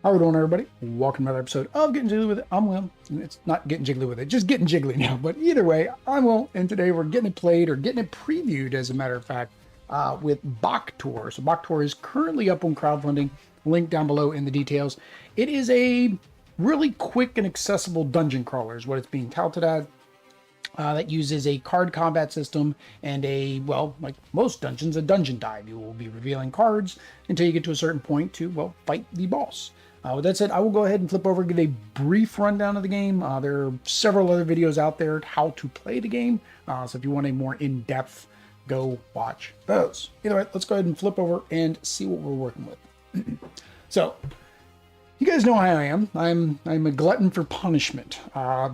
How we doing, everybody? Welcome to another episode of Getting Jiggly with It. I'm Will. It's not Getting Jiggly with It, just Getting Jiggly now. But either way, I'm Will, and today we're getting it played, or getting it previewed, as a matter of fact, with Boktor. So Boktor is currently up on crowdfunding. Link down below in the details. It is a really quick and accessible dungeon crawler, is what it's being touted as. That uses a card combat system and a, well, like most dungeons, a dungeon dive. You will be revealing cards until you get to a certain point to, well, fight the boss. With that said, I will go ahead and flip over and give a brief rundown of the game. There are several other videos out there how to play the game. So if you want a more in-depth, go watch those. Either way, let's go ahead and flip over and see what we're working with. So, you guys know how I am. I'm a glutton for punishment.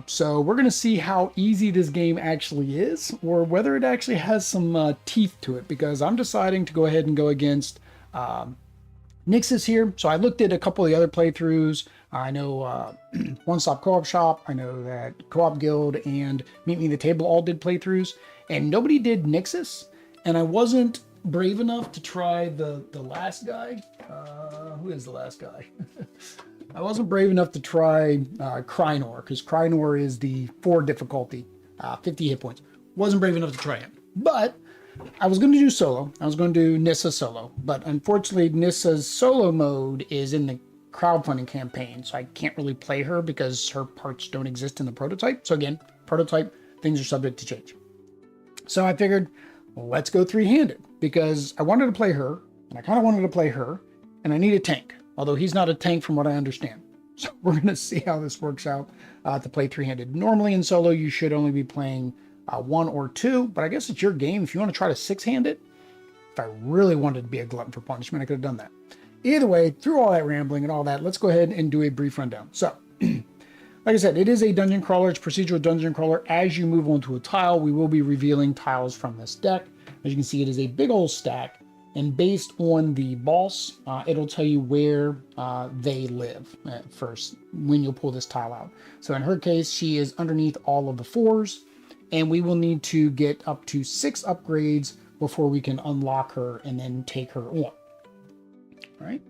So we're going to see how easy this game actually is, or whether it actually has some teeth to it, because I'm deciding to go ahead and go against Nyxis here. So I looked at a couple of the other playthroughs. I know One Stop Co-op Shop, I know that Co-op Guild and Meet Me at the Table all did playthroughs, and nobody did Nyxis, and I wasn't brave enough to try the last guy. Who is the last guy? I wasn't brave enough to try Krynor, because Krynor is the 4 difficulty, 50 hit points. Wasn't brave enough to try him, but I was going to do solo. I was going to do Nyssa solo, but unfortunately Nyssa's solo mode is in the crowdfunding campaign, so I can't really play her because her parts don't exist in the prototype. So again, prototype, things are subject to change. So I figured, let's go 3-handed, because I wanted to play her, and I kind of wanted to play her, and I need a tank, although he's not a tank from what I understand. So we're going to see how this works out to play 3-handed. Normally in solo, you should only be playing 1 or 2, but I guess it's your game. If you want to try to 6-hand it, if I really wanted to be a glutton for punishment, I could have done that. Either way, through all that rambling and all that, let's go ahead and do a brief rundown. So, like I said, it is a dungeon crawler. It's a procedural dungeon crawler. As you move onto a tile, we will be revealing tiles from this deck. As you can see, it is a big old stack. And based on the boss, it'll tell you where they live at first when you'll pull this tile out. So in her case, she is underneath all of the 4s. And we will need to get up to 6 upgrades before we can unlock her and then take her on. All right.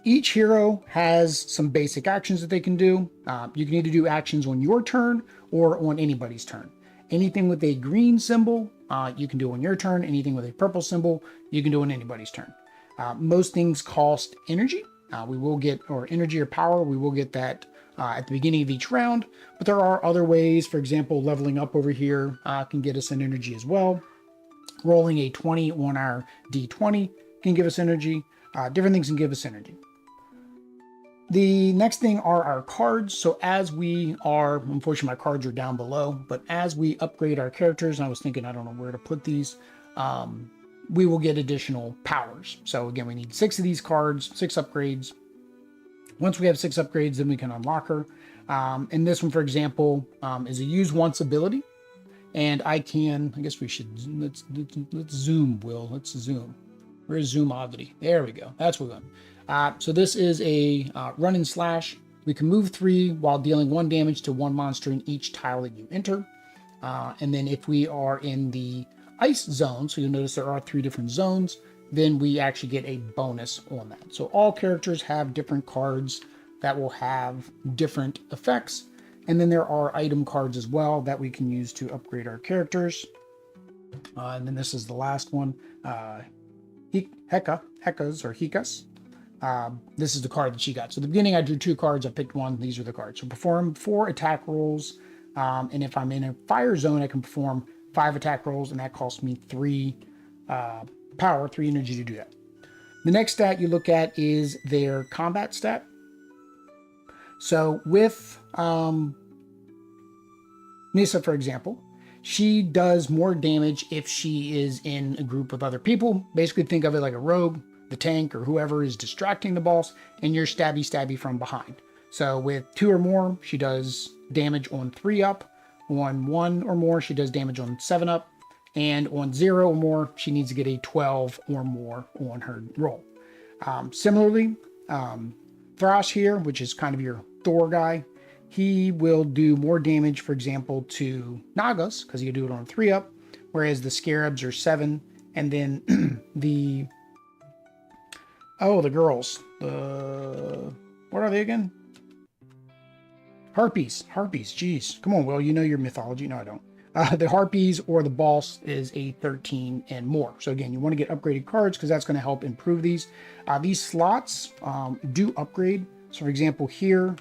Each hero has some basic actions that they can do. You can either do actions on your turn or on anybody's turn. Anything with a green symbol, you can do on your turn. Anything with a purple symbol, you can do on anybody's turn. Most things cost energy. We will get, or energy or power, we will get that at the beginning of each round, but there are other ways. For example, leveling up over here can get us an energy as well. Rolling a 20 on our D20 can give us energy. Different things can give us energy. The next thing are our cards. So as we are, unfortunately my cards are down below, but as we upgrade our characters, and I was thinking, I don't know where to put these, we will get additional powers. So again, we need 6 of these cards, 6 upgrades. Once we have 6 upgrades, then we can unlock her. And this one, for example, is a use once ability. And I can, I guess we should, let's zoom, Will, let's zoom. Where's zoom oddity? There we go, that's what we're going. So this is a run and slash. We can move 3 while dealing 1 damage to 1 monster in each tile that you enter. And then if we are in the ice zone, so you'll notice there are 3 different zones, then we actually get a bonus on that. So all characters have different cards that will have different effects. And then there are item cards as well that we can use to upgrade our characters. And then this is the last one, Hekas or Hekas. This is the card that she got. So at the beginning I drew 2 cards, I picked 1, these are the cards. So perform 4 attack rolls, and if I'm in a fire zone, I can perform 5 attack rolls, and that costs me 3 power, 3 energy to do that. The next stat you look at is their combat stat. So with Nyssa, for example, she does more damage if she is in a group with other people. Basically think of it like a rogue, the tank, or whoever is distracting the boss, and you're stabby from behind. So with 2 or more, she does damage on 3 up. On 1 or more, she does damage on 7 up. And on 0 or more, she needs to get a 12 or more on her roll. Similarly, Thras here, which is kind of your Thor guy, he will do more damage, for example, to Nagas, because he can do it on 3 up, whereas the Scarabs are 7, and then the girls, What are they again? Harpies. Harpies. Jeez. Come on, Will. You know your mythology. No, I don't. The Harpies or the boss is a 13 and more. So again, you want to get upgraded cards because that's going to help improve these. These slots do upgrade. So for example, here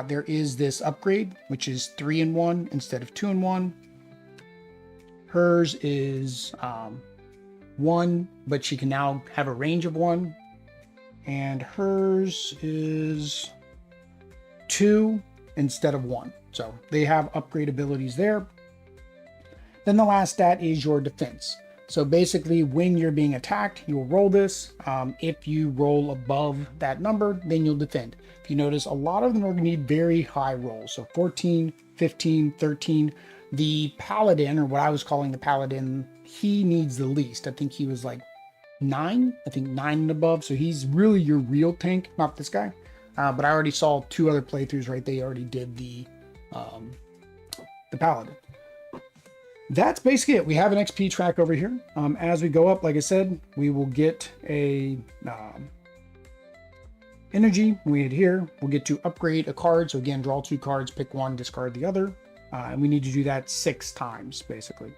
there is this upgrade, which is 3 in 1 instead of 2 in 1. Hers is 1, but she can now have a range of 1. And hers is 2 instead of 1. So they have upgrade abilities there. Then the last stat is your defense. So basically when you're being attacked, you'll roll this. If you roll above that number, then you'll defend. If you notice, a lot of them are going to need very high rolls. So 14, 15, 13. The paladin, or what I was calling the paladin, he needs the least. I think he was like 9. I think 9 and above. So he's really your real tank, not this guy. But I already saw 2 other playthroughs, right? They already did the paladin. That's basically it. We have an XP track over here. As we go up, like I said, we will get a energy. When we hit here, we'll get to upgrade a card. So again, draw 2 cards, pick one, discard the other. And we need to do that 6 times, basically.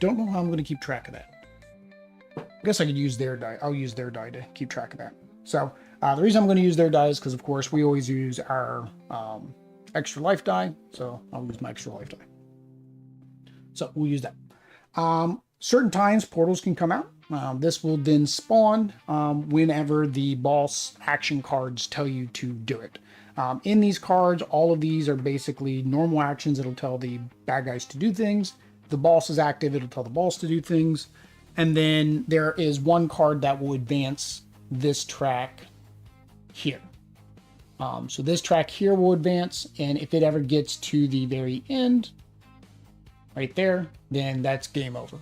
Don't know how I'm going to keep track of that. I guess I could use their die. I'll use their die to keep track of that. So the reason I'm going to use their die is because, of course, we always use our extra life die. So I'll use my extra life die. So we'll use that. Certain times portals can come out. This will then spawn whenever the boss action cards tell you to do it. In these cards, all of these are basically normal actions. It'll tell the bad guys to do things. If the boss is active, it'll tell the boss to do things. And then there is one card that will advance this track here. So this track here will advance, and if it ever gets to the very end, right there, then that's game over.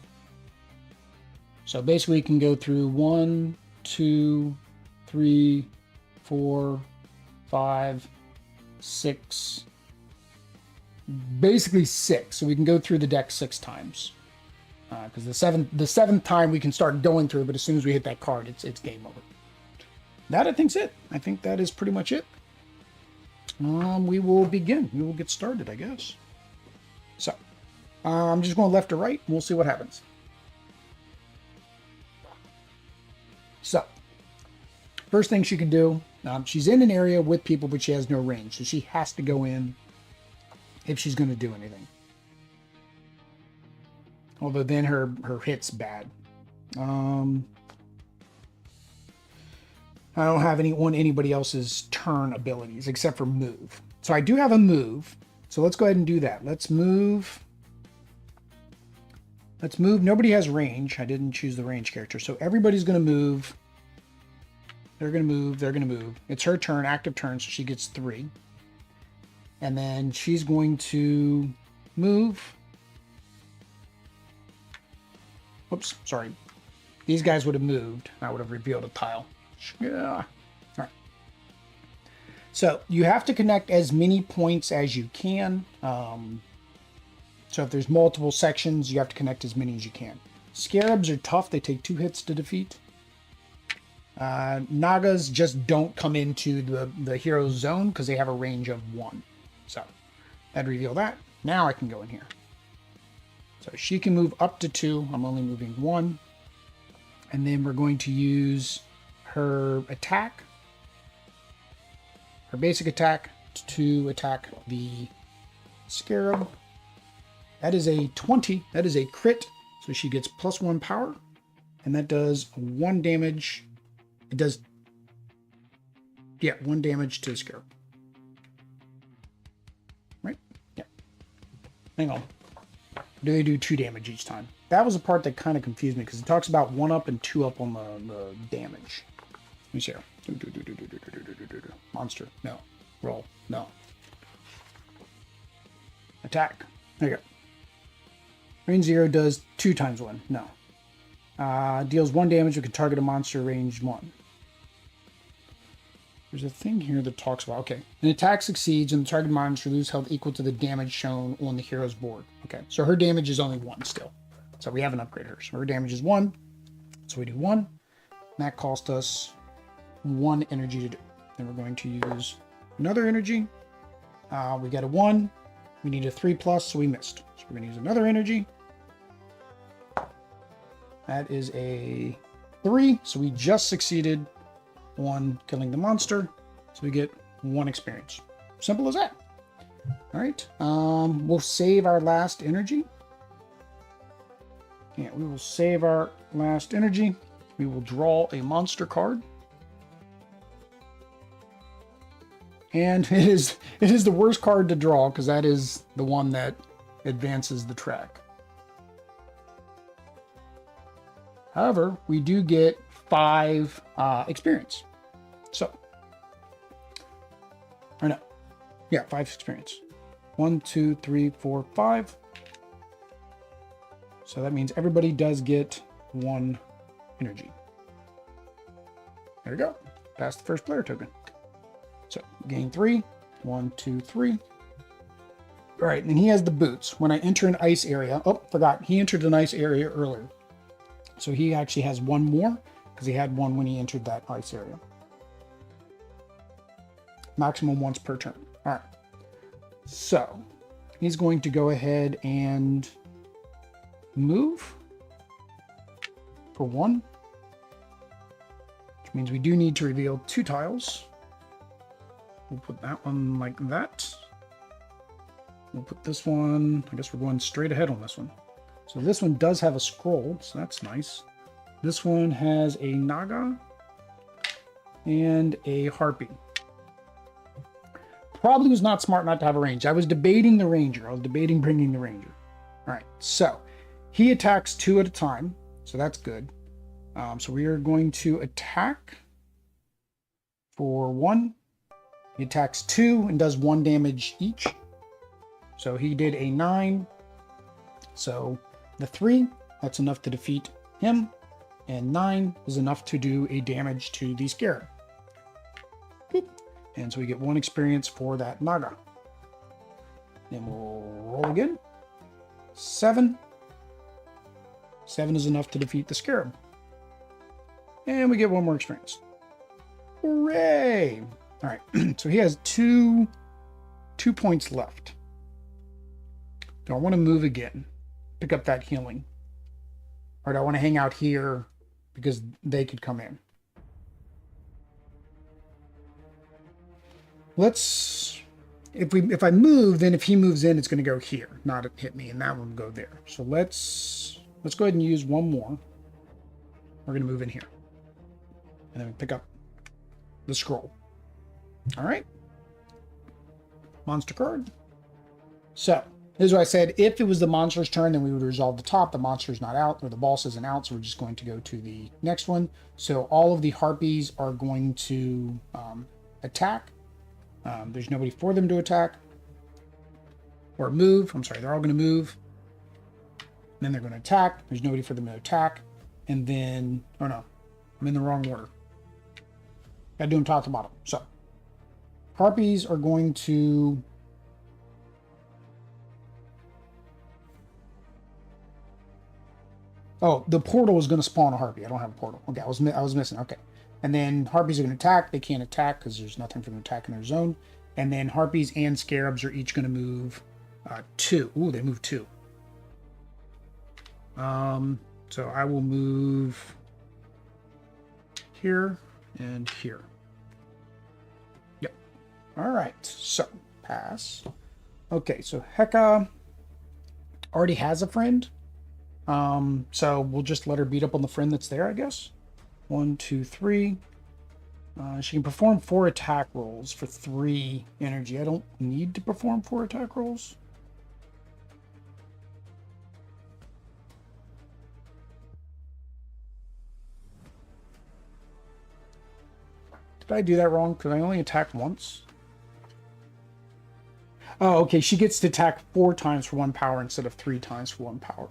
So basically you can go through 1, 2, 3, 4, 5, 6, basically 6. So we can go through the deck 6 times. Because the seventh time we can start going through, but as soon as we hit that card, it's game over. That I think's it. I think that is pretty much it. We will begin. We will get started, I guess. So I'm just going left to right, and we'll see what happens. So, first thing she can do, she's in an area with people, but she has no range. So she has to go in if she's going to do anything. Although then her hit's bad. I don't have anybody else's turn abilities except for move. So I do have a move. So let's go ahead and do that. Let's move. Let's move. Nobody has range. I didn't choose the range character. So everybody's going to move. They're going to move. They're going to move. It's her turn, active turn, so she gets 3. And then she's going to move. Oops, sorry. These guys would have moved. I would have revealed a tile. Yeah. All right. So you have to connect as many points as you can. So if there's multiple sections, you have to connect as many as you can. Scarabs are tough. They take 2 hits to defeat. Nagas just don't come into the hero's zone because they have a range of 1. So that'd reveal that. Now I can go in here. So she can move up to 2. I'm only moving 1. And then we're going to use her attack, her basic attack, to attack the scarab. That is a 20. That is a crit. So she gets +1 power. And that does 1 damage. It does, yeah, 1 damage to the scarab. Right? Yeah. Hang on. Do they do 2 damage each time? That was the part that kind of confused me because it talks about 1 up and 2 up on the damage. Let me see here. Monster. No. Roll. No. Attack. There you go. Range 0 does 2 times 1. No. Deals 1 damage. We can target a monster range 1. There's a thing here that talks about, okay. An attack succeeds and the target monster loses health equal to the damage shown on the hero's board. Okay, so her damage is only 1 still. So we haven't upgraded her. So her damage is 1. So we do 1. And that cost us 1 energy to do. Then we're going to use another energy. We got a 1. We need a 3+, so we missed. So we're going to use another energy. That is a 3, so we just succeeded on killing the monster. So we get 1 experience. Simple as that. All right. We'll save our last energy. Yeah, we will save our last energy. We will draw a monster card. And it is the worst card to draw because that is the one that advances the track. However, we do get 5 experience. So, or no, yeah, 5 experience. 1, 2, 3, 4, 5. So that means everybody does get 1 energy. There we go. Pass the first player token. So gain 3. 1, 2, 3. All right, and he has the boots. When I enter an ice area, oh, forgot, he entered an ice area earlier. So he actually has 1 more because he had 1 when he entered that ice area. Maximum once per turn. All right. So he's going to go ahead and move for 1, which means we do need to reveal 2 tiles. We'll put that one like that. We'll put this one, I guess we're going straight ahead on this one. So this one does have a scroll, so that's nice. This one has a Naga and a Harpy. Probably was not smart not to have a range. I was debating the Ranger. I was debating bringing the Ranger. All right, so he attacks 2 at a time, so that's good. So we are going to attack for 1. He attacks 2 and does 1 damage each. So he did a 9. So the 3, that's enough to defeat him. And 9 is enough to do a damage to the Scarab. Boop. And so we get 1 experience for that Naga. Then we'll roll again. 7. 7 is enough to defeat the Scarab. And we get 1 more experience. Hooray! All right, so he has 2 points left. Do I want to move again? Pick up that healing? Or do I want to hang out here because they could come in? Let's... If I move, then if he moves in, it's going to go here, not hit me, and that one will go there. So let's go ahead and use 1 more. We're going to move in here. And then we pick up the scroll. All right. Monster card. So, here's what I said. If it was the monster's turn, then we would resolve the top. The monster's not out, or the boss isn't out, so we're just going to go to the next one. So, all of the harpies are going to attack. There's nobody for them to attack. Or move. I'm sorry, they're all going to move. And then they're going to attack. There's nobody for them to attack. And then, oh no, I'm in the wrong order. Gotta do them top to bottom. So, harpies are going to... Oh, the portal is going to spawn a harpy. I don't have a portal. Okay, I was missing. Okay. And then harpies are going to attack. They can't attack because there's nothing for them to attack in their zone. And then harpies and scarabs are each going to move 2. Ooh, they move 2. So I will move here and here. Yep. All right. So pass. Okay. So Heka already has a friend. So we'll just let her beat up on the friend that's there, I guess. 1, 2, 3. She can perform 4 attack rolls for 3 energy. I don't need to perform 4 attack rolls. Did I do that wrong? Because I only attacked once. Oh, okay. She gets to attack 4 times for 1 power instead of 3 times for 1 power.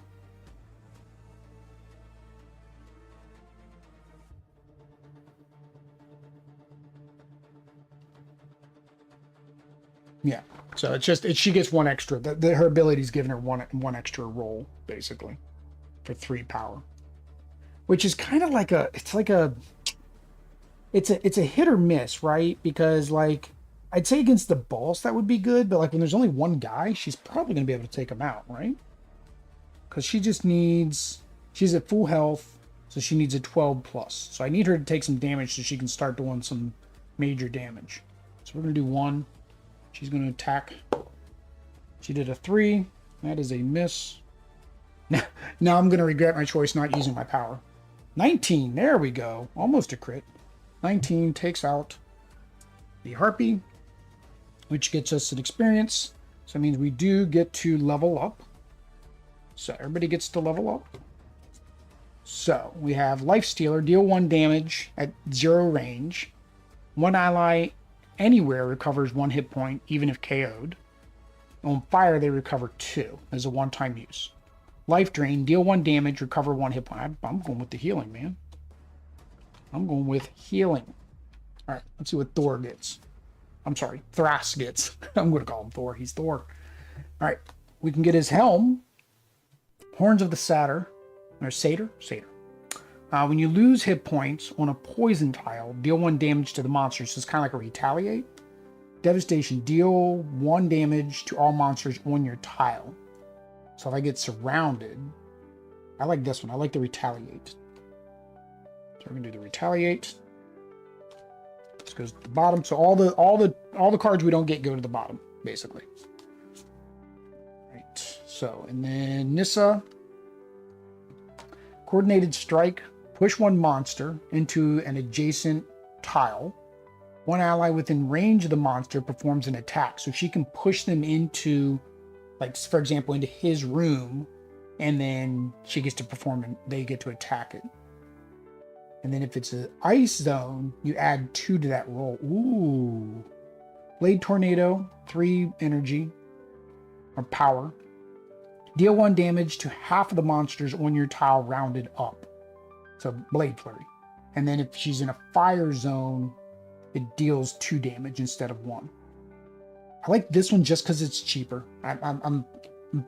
Yeah, so it's just she gets 1 extra. Her ability's giving her one extra roll basically for 3 power, which is kind of like it's like a it's a hit or miss, right? Because like I'd say against the boss that would be good, but like when there's only one guy, she's probably gonna be able to take him out, right? Because she just needs, she's at full health, so she needs a 12 plus. So I need her to take some damage so she can start doing some major damage. So we're gonna do 1. She's gonna attack. She did a 3. That is a miss. Now I'm gonna regret my choice not using my power. 19, there we go. Almost a crit. 19 takes out the harpy, which gets us an experience. So it means we do get to level up. So everybody gets to level up. So we have Life Stealer, deal 1 damage at 0 range. One ally anywhere recovers 1 hit point, even if KO'd. On fire, they recover 2 as a one-time use. Life Drain, deal 1 damage, recover 1 hit point. I'm going with the healing, man. I'm going with healing. All right, let's see what Thor gets. I'm sorry, Thras gets. I'm going to call him Thor. He's Thor. All right, we can get his helm. Horns of the Satyr, or Satyr. When you lose hit points on a poison tile, deal 1 damage to the monster. So it's kind of like a retaliate. Devastation, deal 1 damage to all monsters on your tile. So if I get surrounded, I like this one. I like the retaliate. So we're gonna do the retaliate. This goes to the bottom. So all the cards we don't get go to the bottom, basically. Right. So and then Nyssa. Coordinated strike. Push 1 monster into an adjacent tile. 1 ally within range of the monster performs an attack. So she can push them into, like, for example, into his room, and then she gets to perform and they get to attack it. And then if it's an ice zone, you add 2 to that roll. Ooh. Blade Tornado, 3 energy or power. Deal 1 damage to half of the monsters on your tile rounded up. So Blade Flurry. And then if she's in a fire zone, it deals 2 damage instead of 1. I like this one just because it's cheaper. I'm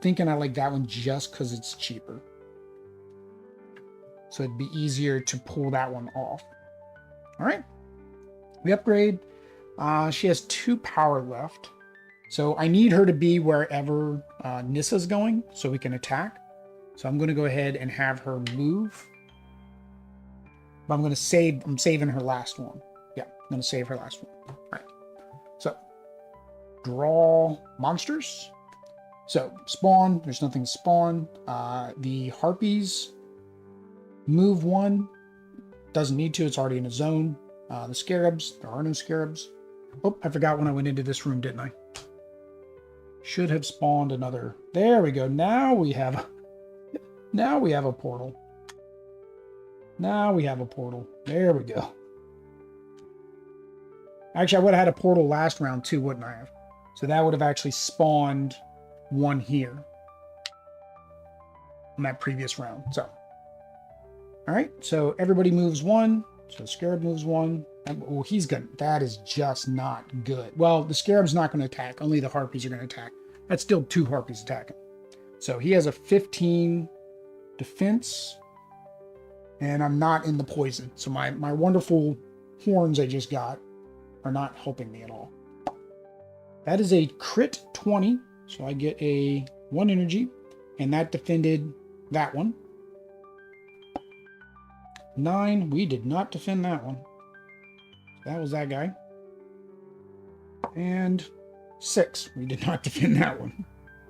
thinking I like that one just because it's cheaper. So it'd be easier to pull that one off. All right. We upgrade. She has 2 power left. So I need her to be wherever Nyssa's going so we can attack. So I'm going to go ahead and have her move. But I'm saving her last one. Yeah, I'm going to save her last one. All right. So draw monsters. So spawn, there's nothing to spawn. The harpies, move 1. Doesn't need to, it's already in a zone. The scarabs, there are no scarabs. Oh, I forgot when I went into this room, didn't I? Should have spawned another. There we go. Now we have a portal. Now we have a portal. There we go. Actually, I would have had a portal last round too, wouldn't I have? So that would have actually spawned 1 here on that previous round. So, all right. So everybody moves 1. So Scarab moves 1. Oh, he's gonna. That is just not good. Well, the Scarab's not going to attack. Only the Harpies are going to attack. That's still 2 Harpies attacking. So he has a 15 defense, and I'm not in the poison. So my wonderful horns I just got are not helping me at all. That is a crit 20. So I get a 1 energy, and that defended that one. 9. We did not defend that one. That was that guy. And 6. We did not defend that one.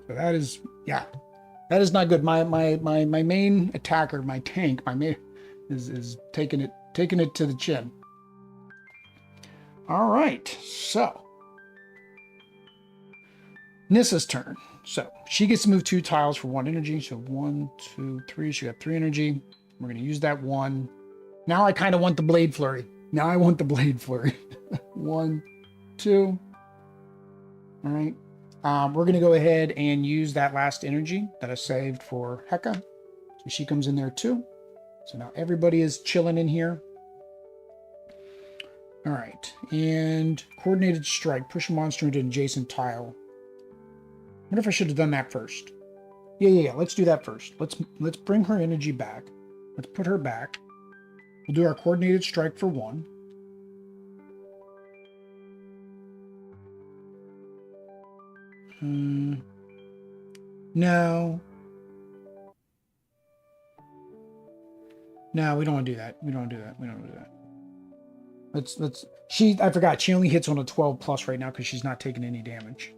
So that is, yeah, that is not good. My main attacker, my tank, my main is taking it to the chin. All right, so Nyssa's turn. So she gets to move 2 tiles for 1 energy. So 1, 2, 3. She got 3 energy. We're going to use that 1. Now I kind of want the Blade Flurry. 1, 2. All right. We're going to go ahead and use that last energy that I saved for Heka. So she comes in there too. So now everybody is chilling in here. All right. And coordinated strike. Push a monster into an adjacent tile. I wonder if I should have done that first. Yeah. Let's do that first. Let's bring her energy back. Let's put her back. We'll do our coordinated strike for 1. No. No, we don't want to do that. We don't want to do that. We don't want to do that. Let's. I forgot. She only hits on a 12 plus right now because she's not taking any damage.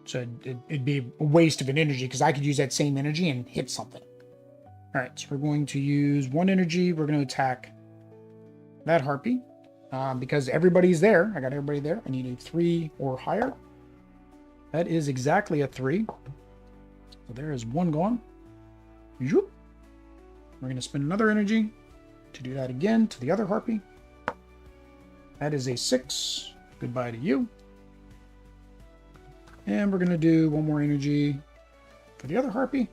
So it'd be a waste of an energy because I could use that same energy and hit something. All right, so we're going to use 1 energy. We're going to attack that harpy because everybody's there. I got everybody there. I need a 3 or higher. That is exactly a 3. So there is 1 gone. We're going to spend another energy to do that again to the other harpy. That is a 6. Goodbye to you. And we're going to do 1 more energy for the other harpy.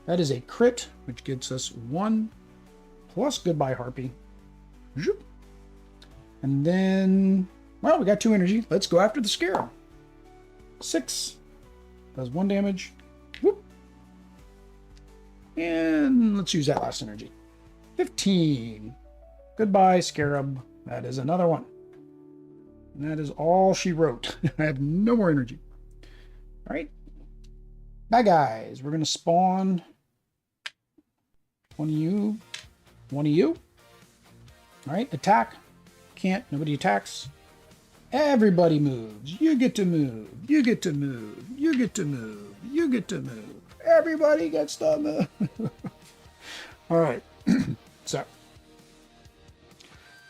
That is a crit, which gets us 1 plus goodbye harpy. And then, well, we got 2 energy. Let's go after the scarab. 6 does 1 damage. Whoop. And let's use that last energy. 15. Goodbye, scarab. That is another one. And that is all she wrote. I have no more energy. All right. Bye, guys. We're going to spawn 1 of you. 1 of you. All right. Attack. Can't. Nobody attacks. Everybody moves. You get to move. You get to move. You get to move. You get to move. Everybody gets to move. All right. So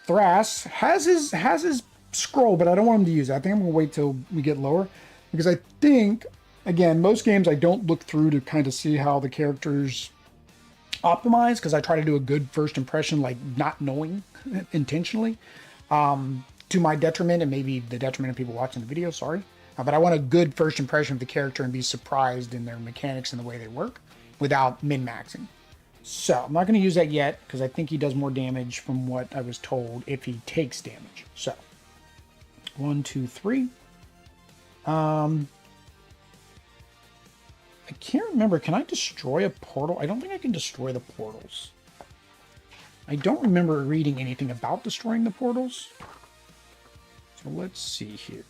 Thras has his scroll, but I don't want him to use it. I think I'm going to wait till we get lower because I think, again, most games I don't look through to kind of see how the characters optimize because I try to do a good first impression, like not knowing intentionally, to my detriment and maybe the detriment of people watching the video. Sorry. But I want a good first impression of the character and be surprised in their mechanics and the way they work without min-maxing. So I'm not going to use that yet because I think he does more damage from what I was told if he takes damage. So 1, 2, 3. I can't remember. Can I destroy a portal? I don't think I can destroy the portals. I don't remember reading anything about destroying the portals. So let's see here.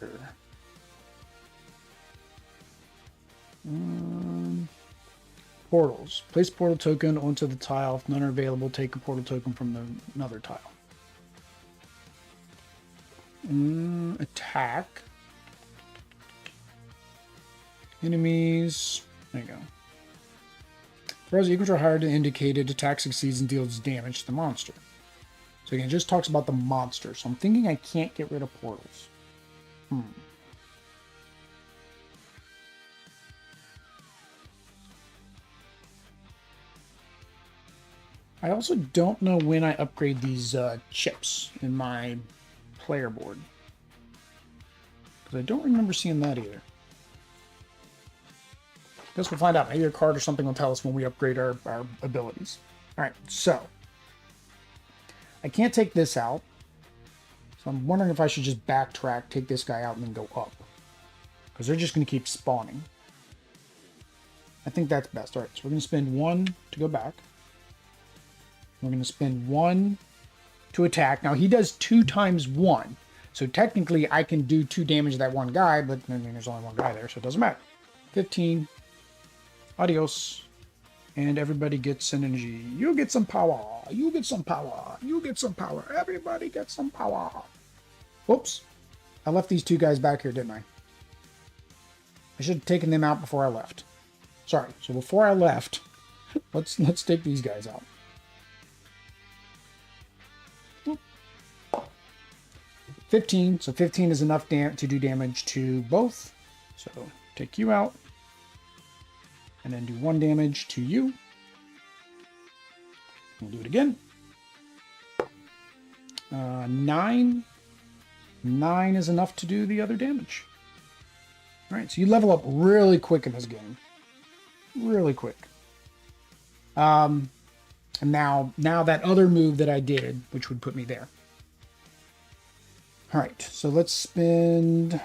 Portals. Place portal token onto the tile. If none are available, take a portal token from another tile. Attack. Enemies. There you go. Throws equal or higher to indicated. Attack succeeds and deals damage to the monster. So again, it just talks about the monster. So I'm thinking I can't get rid of portals. I also don't know when I upgrade these chips in my player board. Because I don't remember seeing that either. Guess we'll find out. Maybe a card or something will tell us when we upgrade our abilities. Alright, so. I can't take this out. So I'm wondering if I should just backtrack, take this guy out, and then go up. Because they're just going to keep spawning. I think that's best. Alright, so we're going to spend 1 to go back. We're going to spend 1 to attack. Now, he does 2 times 1. So technically, I can do 2 damage to that one guy, but I mean, there's only one guy there, so it doesn't matter. 15. Adios. And everybody gets an energy. You get some power. You get some power. You get some power. Everybody gets some power. Whoops. I left these 2 guys back here, didn't I? I should have taken them out before I left. Sorry. So before I left, let's take these guys out. 15. So 15 is enough to do damage to both. So take you out. And then do 1 damage to you. We'll do it again. 9. 9 is enough to do the other damage. All right, so you level up really quick in this game. Really quick. And now that other move that I did, which would put me there. All right, so let's spend...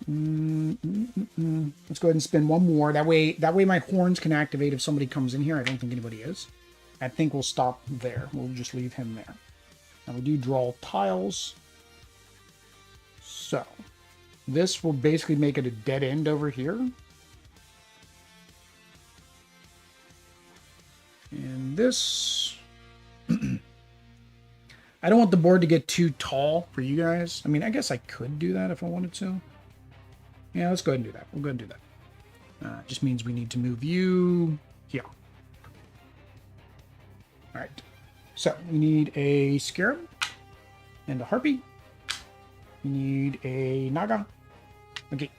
Let's go ahead and spin 1 more. That way my horns can activate if somebody comes in here. I don't think anybody is. I think we'll stop there. We'll just leave him there. Now we do draw tiles. So this will basically make it a dead end over here. And this, I don't want the board to get too tall for you guys. I mean, I guess I could do that if I wanted to. Yeah, let's go ahead and do that. We'll go ahead and do that. It just means we need to move you here. All right. So we need a scarab and a harpy. We need a naga. Okay.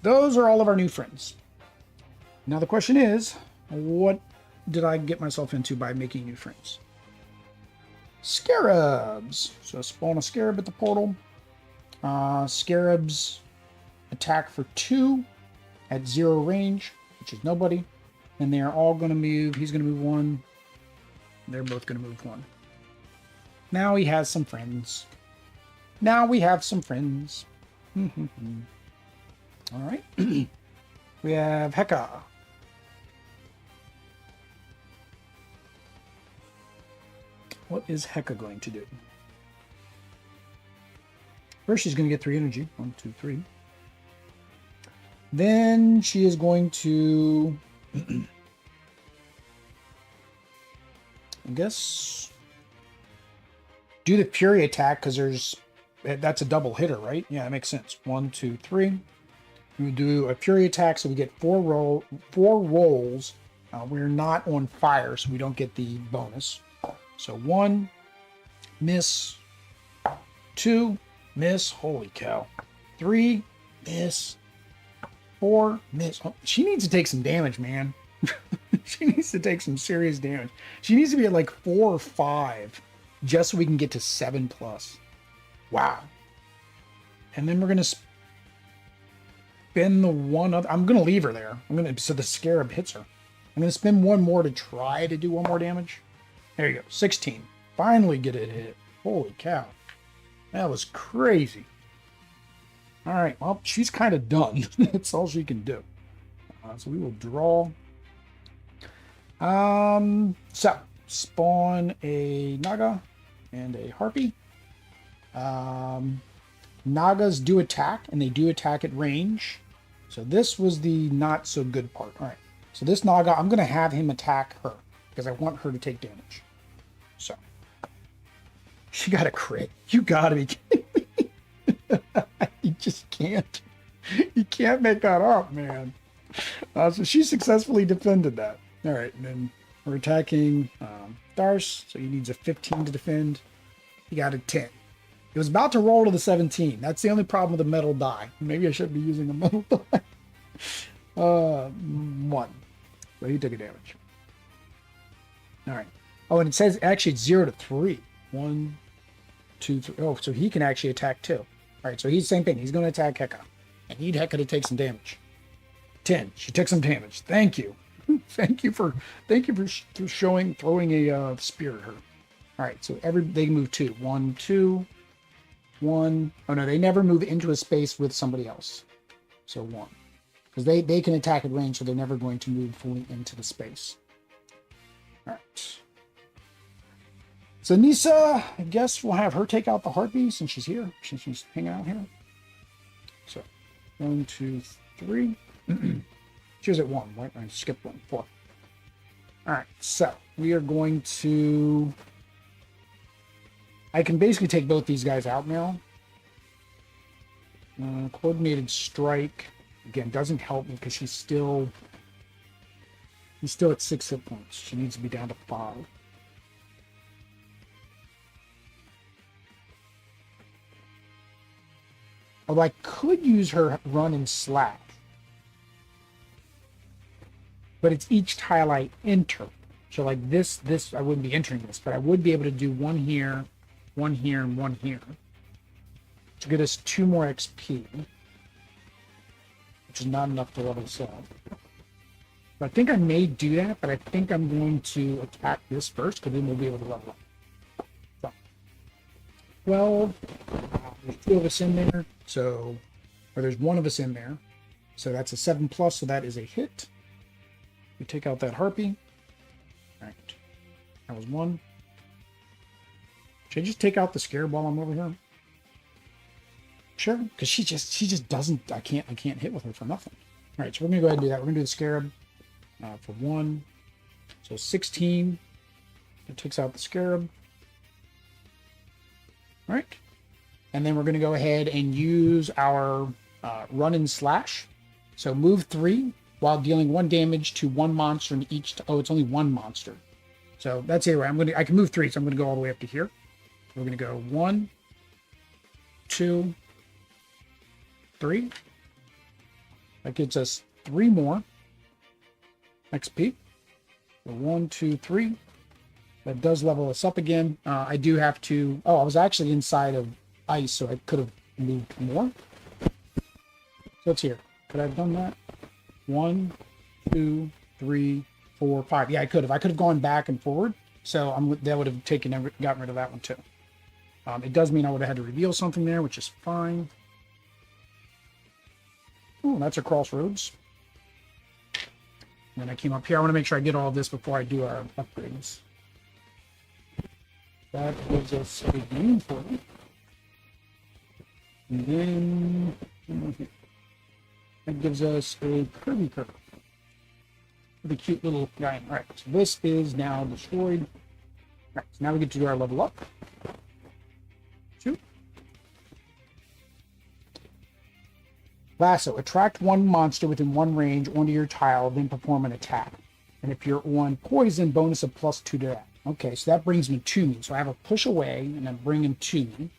Those are all of our new friends. Now the question is, what did I get myself into by making new friends? Scarabs. So spawn a scarab at the portal. Scarabs attack for 2 at 0 range, which is nobody. And they are all going to move. He's going to move 1. They're both going to move 1. Now he has some friends. Now we have some friends. All right. We have Heka. What is Heka going to do? First, she's going to get 3 energy. 1, 2, 3. Then she is going to, I guess, do the Fury attack because that's a double hitter, right? Yeah, that makes sense. 1, 2, 3. We do a Fury attack, so we get 4 rolls. We're not on fire, so we don't get the bonus. So 1, miss. 2, miss. Holy cow. 3, miss. 4, miss. Oh, she needs to take some damage, man. She needs to take some serious damage. She needs to be at like 4 or 5 just so we can get to 7+. Wow. And then we're going to spend the one other. I'm going to leave her there. So the scarab hits her. I'm going to spend 1 more to try to do 1 more damage. There you go. 16. Finally get it hit. Holy cow. That was crazy. All right. Well, she's kind of done. That's all she can do. So we will draw. So spawn a naga and a harpy. Nagas do attack, and they do attack at range. So this was the not so good part. All right. So this naga, I'm going to have him attack her because I want her to take damage. So she got a crit. You got to be kidding me. You just can't. You can't make that up, man. So she successfully defended that. All right, and then we're attacking Thras. So he needs a 15 to defend. He got a 10. He was about to roll to the 17. That's the only problem with the metal die. Maybe I should be using a metal die. 1. So he took a damage. All right. Oh, and it says actually it's 0 to 3. 1, 2, 3. Oh, so he can actually attack too. All right, so he's the same thing. He's going to attack Heka. I need Heka to take some damage. 10. She took some damage. Thank you. Thank you for throwing a spear at her. All right, so they can move 2. 1, 2, 1. Oh no, they never move into a space with somebody else. So 1, because they can attack at range, so they're never going to move fully into the space. All right. So Nyssa, I guess we'll have her take out the harpy since she's here, since she's hanging out here. So 1, 2, 3. She was at 1, right? I skipped 1, 4. All right, so we are going to. I can basically take both these guys out now. Coordinated strike again doesn't help me because he's still at 6 hit points. She needs to be down to 5. Although I could use her run and slash. But it's each tile I enter. So like this I wouldn't be entering this, but I would be able to do 1 here, 1 here, and 1 here. To get us 2 more XP. Which is not enough to level us up. But I think I may do that, but I think I'm going to attack this first, because then we'll be able to level up. So, 12. There's 2 of us in there, or there's 1 of us in there. So that's a 7+, so that is a hit. We take out that harpy. All right. That was 1. Should I just take out the scarab while I'm over here? Sure, because she just doesn't. I can't hit with her for nothing. All right, so we're gonna go ahead and do that. We're gonna do the scarab for 1. So 16. It takes out the scarab. All right, and then we're gonna go ahead and use our run and slash. So move 3 while dealing 1 damage to 1 monster in each. Oh, it's only 1 monster. So that's it. I can move 3, so I'm gonna go all the way up to here. We're gonna go 1, 2, 3. That gives us 3 more XP. So 1, 2, 3. That does level us up again. I do have to. Oh, I was actually inside of ice, so I could have moved more. So it's here. Could I have done that? 1, 2, 3, 4, 5. Yeah, I could have. I could have gone back and forward. So that would have gotten rid of that one too. It does mean I would have had to reveal something there, which is fine. Oh, that's a crossroads. And then I came up here. I want to make sure I get all of this before I do our upgrades. That gives us a green for it. And then that gives us a curvy curve. With a cute little guy. All right, so this is now destroyed. All right, so now we get to do our level up. 2. Lasso. Attract 1 monster within 1 range onto your tile, then perform an attack. And if you're on poison, bonus of +2 to that. Okay, so that brings me to me. So I have a push away, and then bring him to me.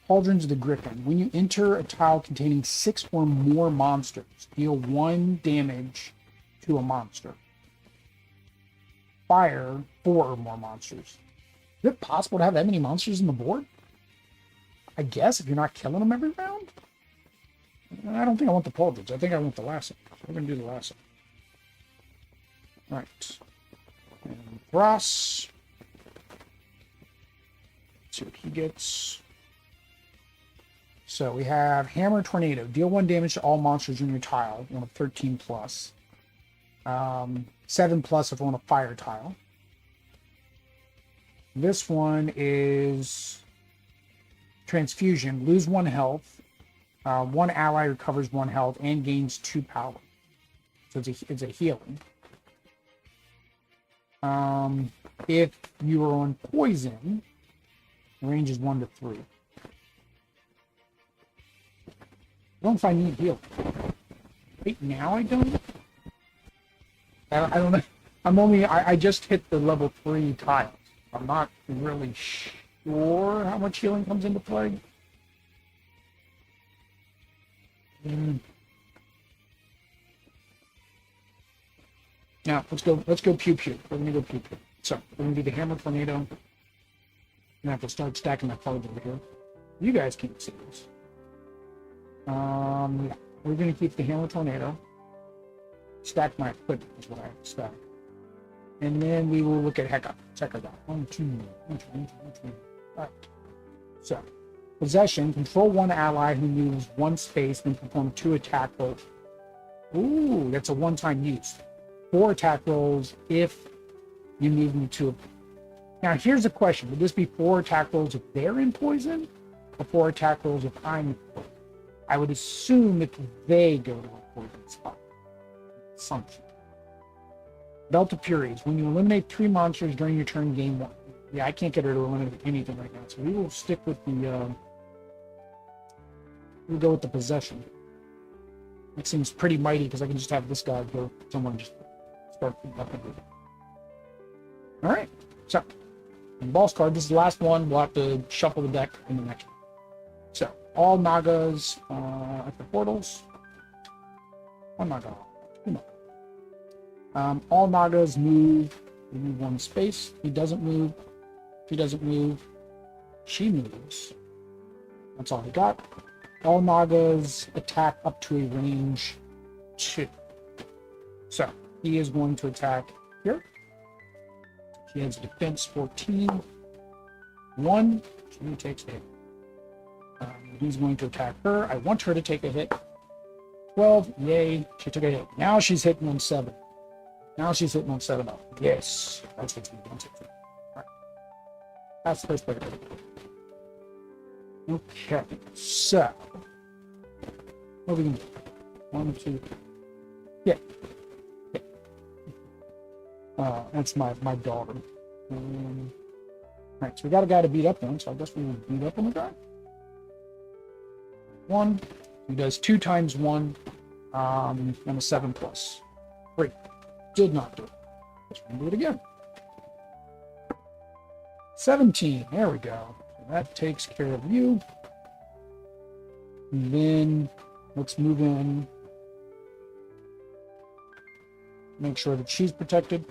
Cauldrons of the Griffin. When you enter a tile containing 6 or more monsters, deal 1 damage to a monster. Fire 4 or more monsters. Is it possible to have that many monsters on the board? I guess, if you're not killing them every round? I don't think I want the Pauldrons. I think I want the lasso. So we're going to do the lasso. All right. And Thras. Let's see what he gets. So we have Hammer Tornado. Deal 1 damage to all monsters in your tile. On a 13 plus. 7 plus if on a fire tile. This one is Transfusion. Lose 1 health. 1 ally recovers 1 health and gains 2 power. So it's a healing. If you are on poison, range is 1 to 3. I don't know if I need healing. Right now I don't. I don't know. I just hit the level 3 tiles. I'm not really sure how much healing comes into play. Now let's go pew pew. We're gonna go pew pew. So we're gonna do the Hammer Tornado. I'm gonna have to start stacking my cards over here. You guys can't see this. We're gonna keep the Hammer Tornado. Stack my equipment is what I have to stack. And then we will look at Heka. Check her out. 1, 2, 1, 2, 1, 2, 1, 2. All right. So, possession. Control 1 ally who moves 1 space, then perform 2 attack rolls. Ooh, that's a one-time use. 4 attack rolls if you move them to a... Now, here's a question. Would this be 4 attack rolls if they're in poison? Or 4 attack rolls if I'm in poison? I would assume that they go to a poison spot. Assumption. Belt of Furies. When you eliminate 3 monsters during your turn, game 1. Yeah, I can't get her to eliminate anything right now, so we will stick with the, we'll go with the possession. It seems pretty mighty, because I can just have this guy go somewhere and just start up and do. Alright, so, boss card, this is the last one, we'll have to shuffle the deck in the next one. So, all Nagas at the portals. One Naga. All Nagas move. We move 1 space. He doesn't move. If he doesn't move, she moves. That's all we got. All Nagas attack up to a range 2. So he is going to attack here. She has defense 14. 1. She takes a hit. He's going to attack her. I want her to take a hit. 12. Yay. She took a hit. Now she's hitting on 7. Now she's hitting on 7 up. Yes. That's what we wanted. All right. That's the first player. Okay, so what are we gonna do? 1, 2, yeah. That's my daughter. Right, so we got a guy to beat up on, so I guess we will beat up on the guy. 1. He does 2 times 1, and a 7+. 3. Did not do it. Let's do it again. 17. There we go. So that takes care of you. And then let's move in. Make sure that she's protected.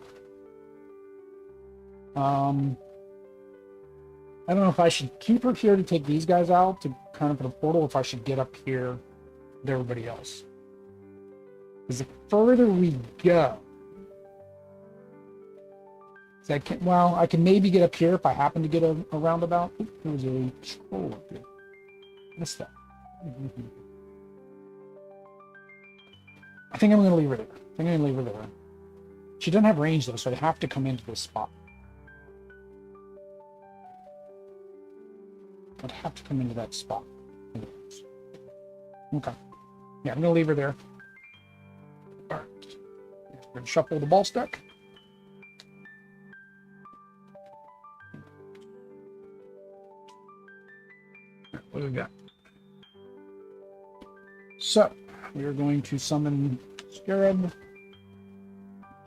I don't know if I should keep her here to take these guys out to kind of put a portal, if I should get up here with everybody else. Because the further we go, so I can maybe get up here if I happen to get a roundabout. Ooh, there's a scroll up here. Missed that. I think I'm going to leave her there. She doesn't have range though, so I have to come into this spot. I'd have to come into that spot. Okay. Yeah, I'm going to leave her there. All right. We're going to shuffle the ball stack. What do we got? So, we are going to summon Scarab,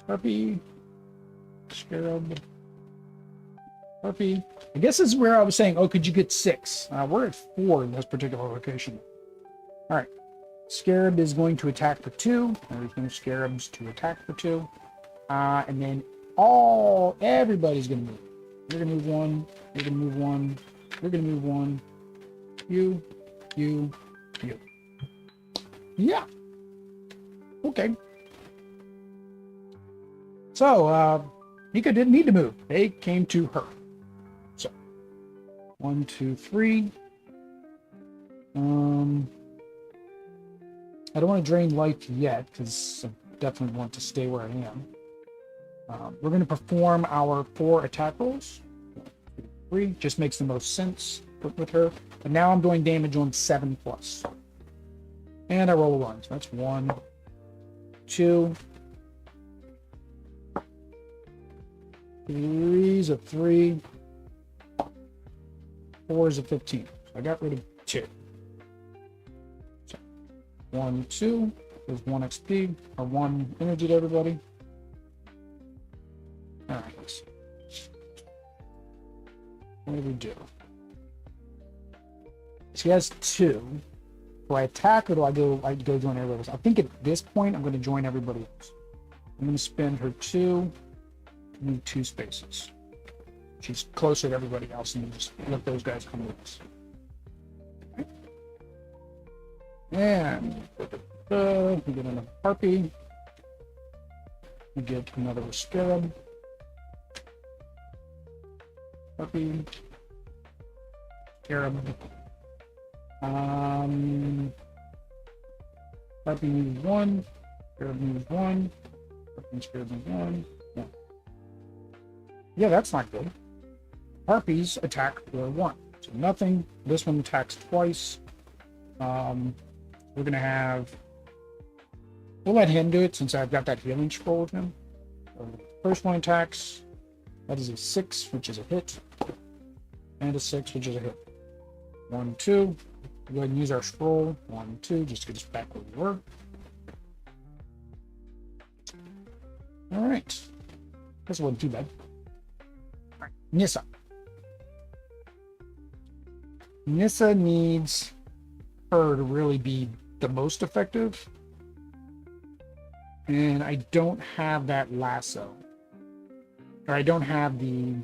Harpy, Scarab, Harpy. I guess this is where I was saying, oh, could you get 6? We're at 4 in this particular location. All right. Scarab is going to attack for 2. There's no Scarabs to attack for 2. And then everybody's going to move. You're going to move 1. You're going to move 1. You're going to move 1. You. Yeah. Okay. So, Heka didn't need to move. They came to her. So, 1, 2, 3. I don't want to drain life yet, because I definitely want to stay where I am. We're going to perform our 4 attack rolls. 1, 2, 3. Just makes the most sense with her. And now I'm doing damage on 7+. And I roll a 1. So that's 1, 2, 3's a 3, 4's a 15. So I got rid of 2. So 1, 2. There's 1 XP, or 1 energy to everybody. All right. What do we do? She has 2. Do I attack or do I go join everybody else? I think at this point I'm going to join everybody else. I'm going to spend her 2. Move 2 spaces. She's closer to everybody else, and just let those guys come with us. Okay. And we get another Harpy. We get another Scarab. Harpy. Scarab. Harpy moves 1. Scarab moves 1. Harpy Scarab moves 1. Yeah, that's not good. Harpies attack for 1. So nothing. This one attacks twice. We're going to have... We'll let him do it since I've got that healing scroll with him. So first one attacks. That is a 6, which is a hit. And a 6, which is a hit. 1, 2. We'll go ahead and use our scroll. 1, 2, just to get us back where we were. Alright. This wasn't too bad. Nyssa. Nyssa needs her to really be the most effective. And I don't have that lasso. Or I don't have the...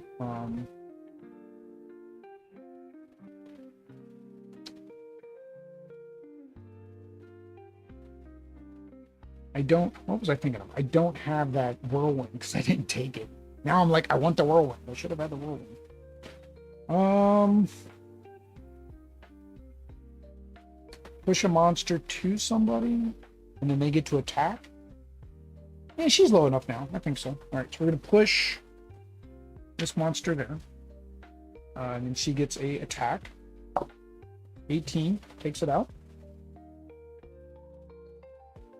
What was I thinking of? I don't have that whirlwind because I didn't take it. Now I'm like, I want the whirlwind. I should have had the whirlwind. Push a monster to somebody, and then they get to attack. Yeah, she's low enough now. I think so. All right, so we're going to push this monster there. And then she gets a attack. 18 takes it out.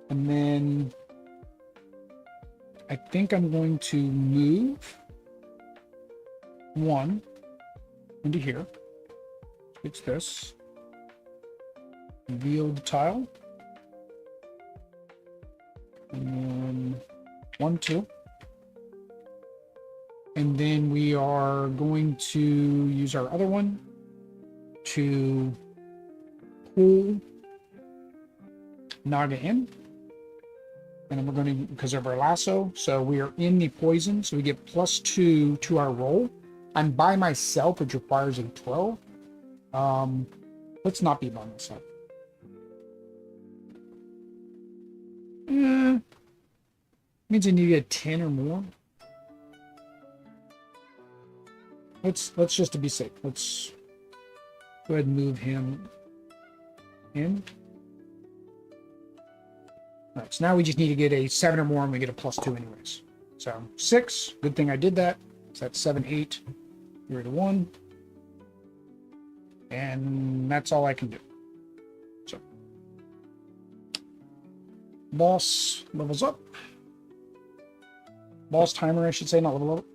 And then I think I'm going to move 1 into here. It's this. Reveal the tile. And then 1, 2. And then we are going to use our other one to pull Naga in. And then we're going to, because of our lasso, so we are in the poison, so we get +2 to our roll. I'm by myself, which requires a 12. Let's not be by myself. Means I need to get 10 or more. Let's just to be safe. Let's go ahead and move him in. All right, so now we just need to get a 7 or more, and we get a +2 anyways. So 6. Good thing I did that. So that's 7, 8. Here to 1. And that's all I can do. So boss levels up. Boss timer, I should say, not level up.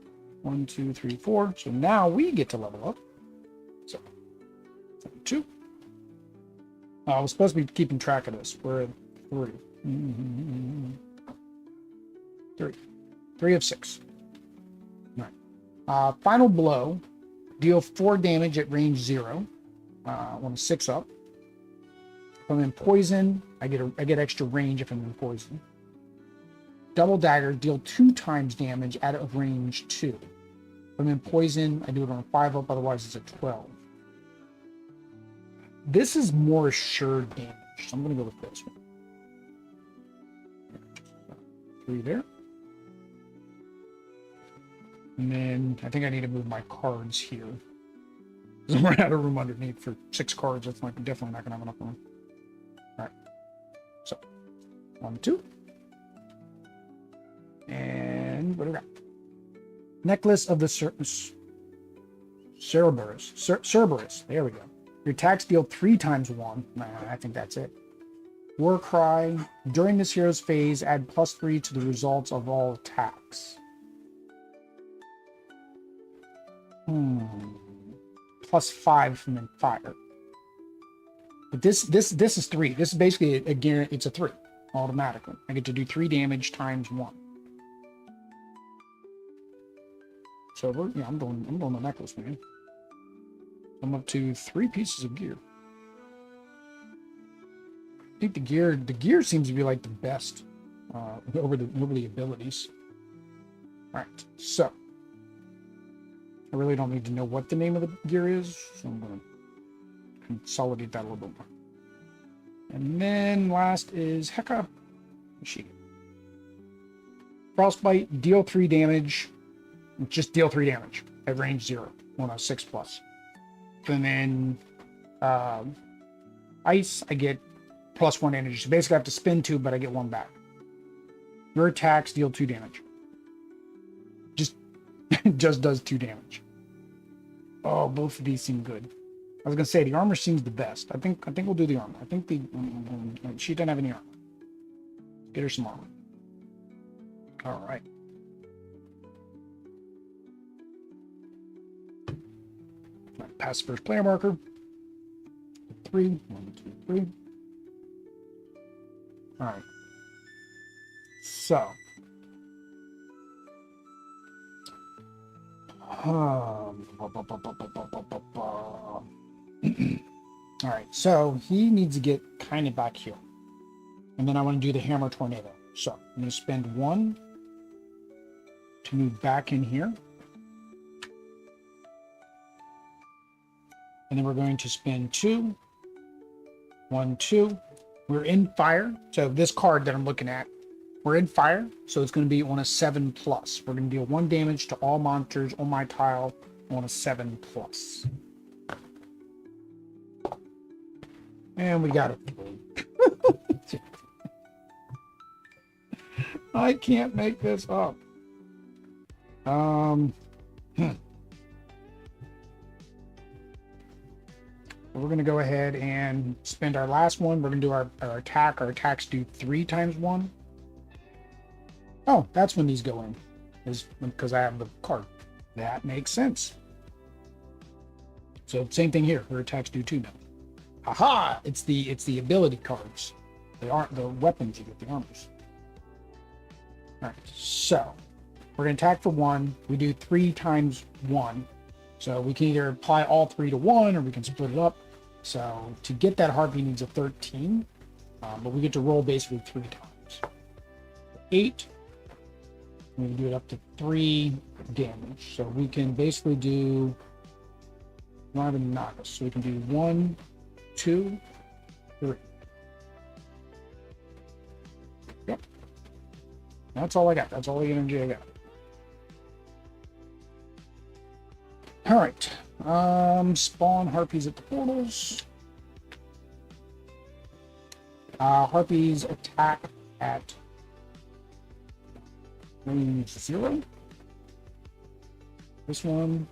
1, 2, 3, 4. So now we get to level up. So 2. I was supposed to be keeping track of this. We're at 3. 3 of 6. All right. Final blow. Deal 4 damage at range 0. On a 6 up. If I'm in poison, I get extra range if I'm in poison. Double dagger, deal 2 times damage at a range 2. If I'm in poison, I do it on a 5 up, otherwise it's a 12. This is more assured damage, so I'm going to go with this one. 3 there. And then I think I need to move my cards here. I'm running out of room underneath for 6 cards. That's like definitely not going to have enough room. All right. So 1, 2. And what do we got? Necklace of the Cerberus. There we go. Your attacks deal 3 times 1. I think that's it. War Cry. During this hero's phase, add +3 to the results of all attacks. +5 from in fire. But this is 3. This is basically a guarantee. It's a 3 automatically. I get to do 3 damage times 1. So I'm doing the necklace, man. I'm up to 3 pieces of gear. I think the gear seems to be like the best over the abilities. All right, so I really don't need to know what the name of the gear is, so I'm going to consolidate that a little bit more. And then last is Heka. Frostbite, deal 3 damage. Just deal 3 damage at range 0 on a 6+. And then ice, I get +1 energy. So basically I have to spin 2, but I get 1 back. Your attacks deal 2 damage. Just does 2 damage. Oh, both of these seem good. I was gonna say the armor seems the best. I think we'll do the armor. I think she doesn't have any armor. Get her some armor. All right. Pass first player marker. 3. 1, 2, 3. All right. So. All right. So he needs to get kind of back here. And then I want to do the hammer tornado. So I'm going to spend 1 to move back in here. And then we're going to spend 2. 1, 2. We're in fire. So this card that I'm looking at, we're in fire. So it's going to be on a 7+. We're going to deal 1 damage to all monsters on my tile on a 7+. And we got it. I can't make this up. We're going to go ahead and spend our last one. We're going to do our attack. Our attacks do 3 times 1. Oh, that's when these go in. Is because I have the card. That makes sense. So same thing here. Her attacks do 2 now. Aha! It's the ability cards. They aren't the weapons you get, the armors. All right, so we're going to attack for 1. We do 3 times 1. So we can either apply all 3 to 1 or we can split it up. So to get that harpy needs a 13, but we get to roll basically 3 times. 8. We can do it up to 3 damage. So we can basically do not even Nyxis. So we can do 1, 2, 3. Yep. That's all I got. That's all the energy I got. All right. Spawn harpies at the portals. Harpies attack at range 0. This one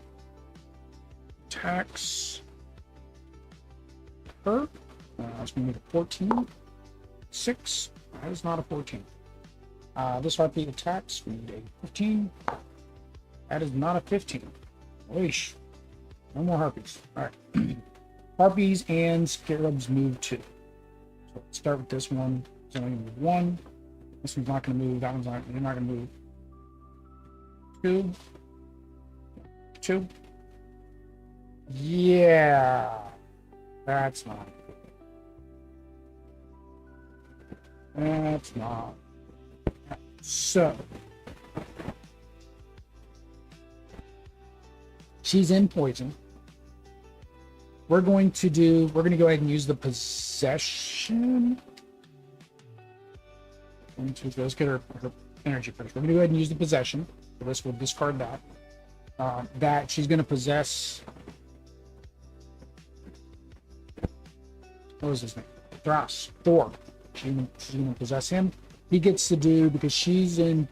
attacks her. It's going to be a 14. 6. That is not a 14. This harpy attacks. We need a 15. That is not a 15. Oish. No more harpies. All right. Harpies and scarabs move 2. So let's start with this one. It's only going to move 1. This one's not going to move. That one's not. They're not going to move. 2. 2. Yeah. That's not. That's not. So. She's in poison. We're going to go ahead and use the possession. Let's get her energy first. We're going to go ahead and use the possession. So this will discard that. That she's going to possess. What was his name? Thras. Thor. She's going to possess him. He gets to do, because she's in.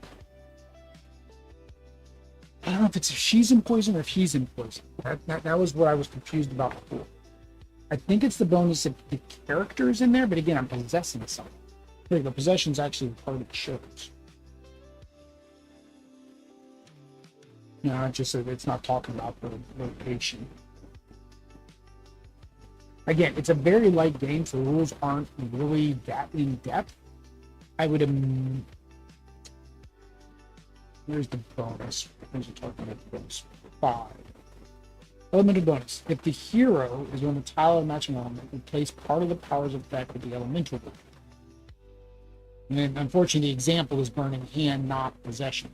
I don't know if she's in poison or if he's in poison. That was what I was confused about before. I think it's the bonus if the character is in there, but again, I'm possessing something. The possession is actually part of the shows. No, it's not talking about the location. Again, it's a very light game, so the rules aren't really that in depth. I would. Here's the bonus. Where's it talking about the bonus? 5. Elemental bonus. If the hero is on the tile of matching element, replace part of the power's effect with the elemental bonus. And then, unfortunately, the example is burning hand, not possession.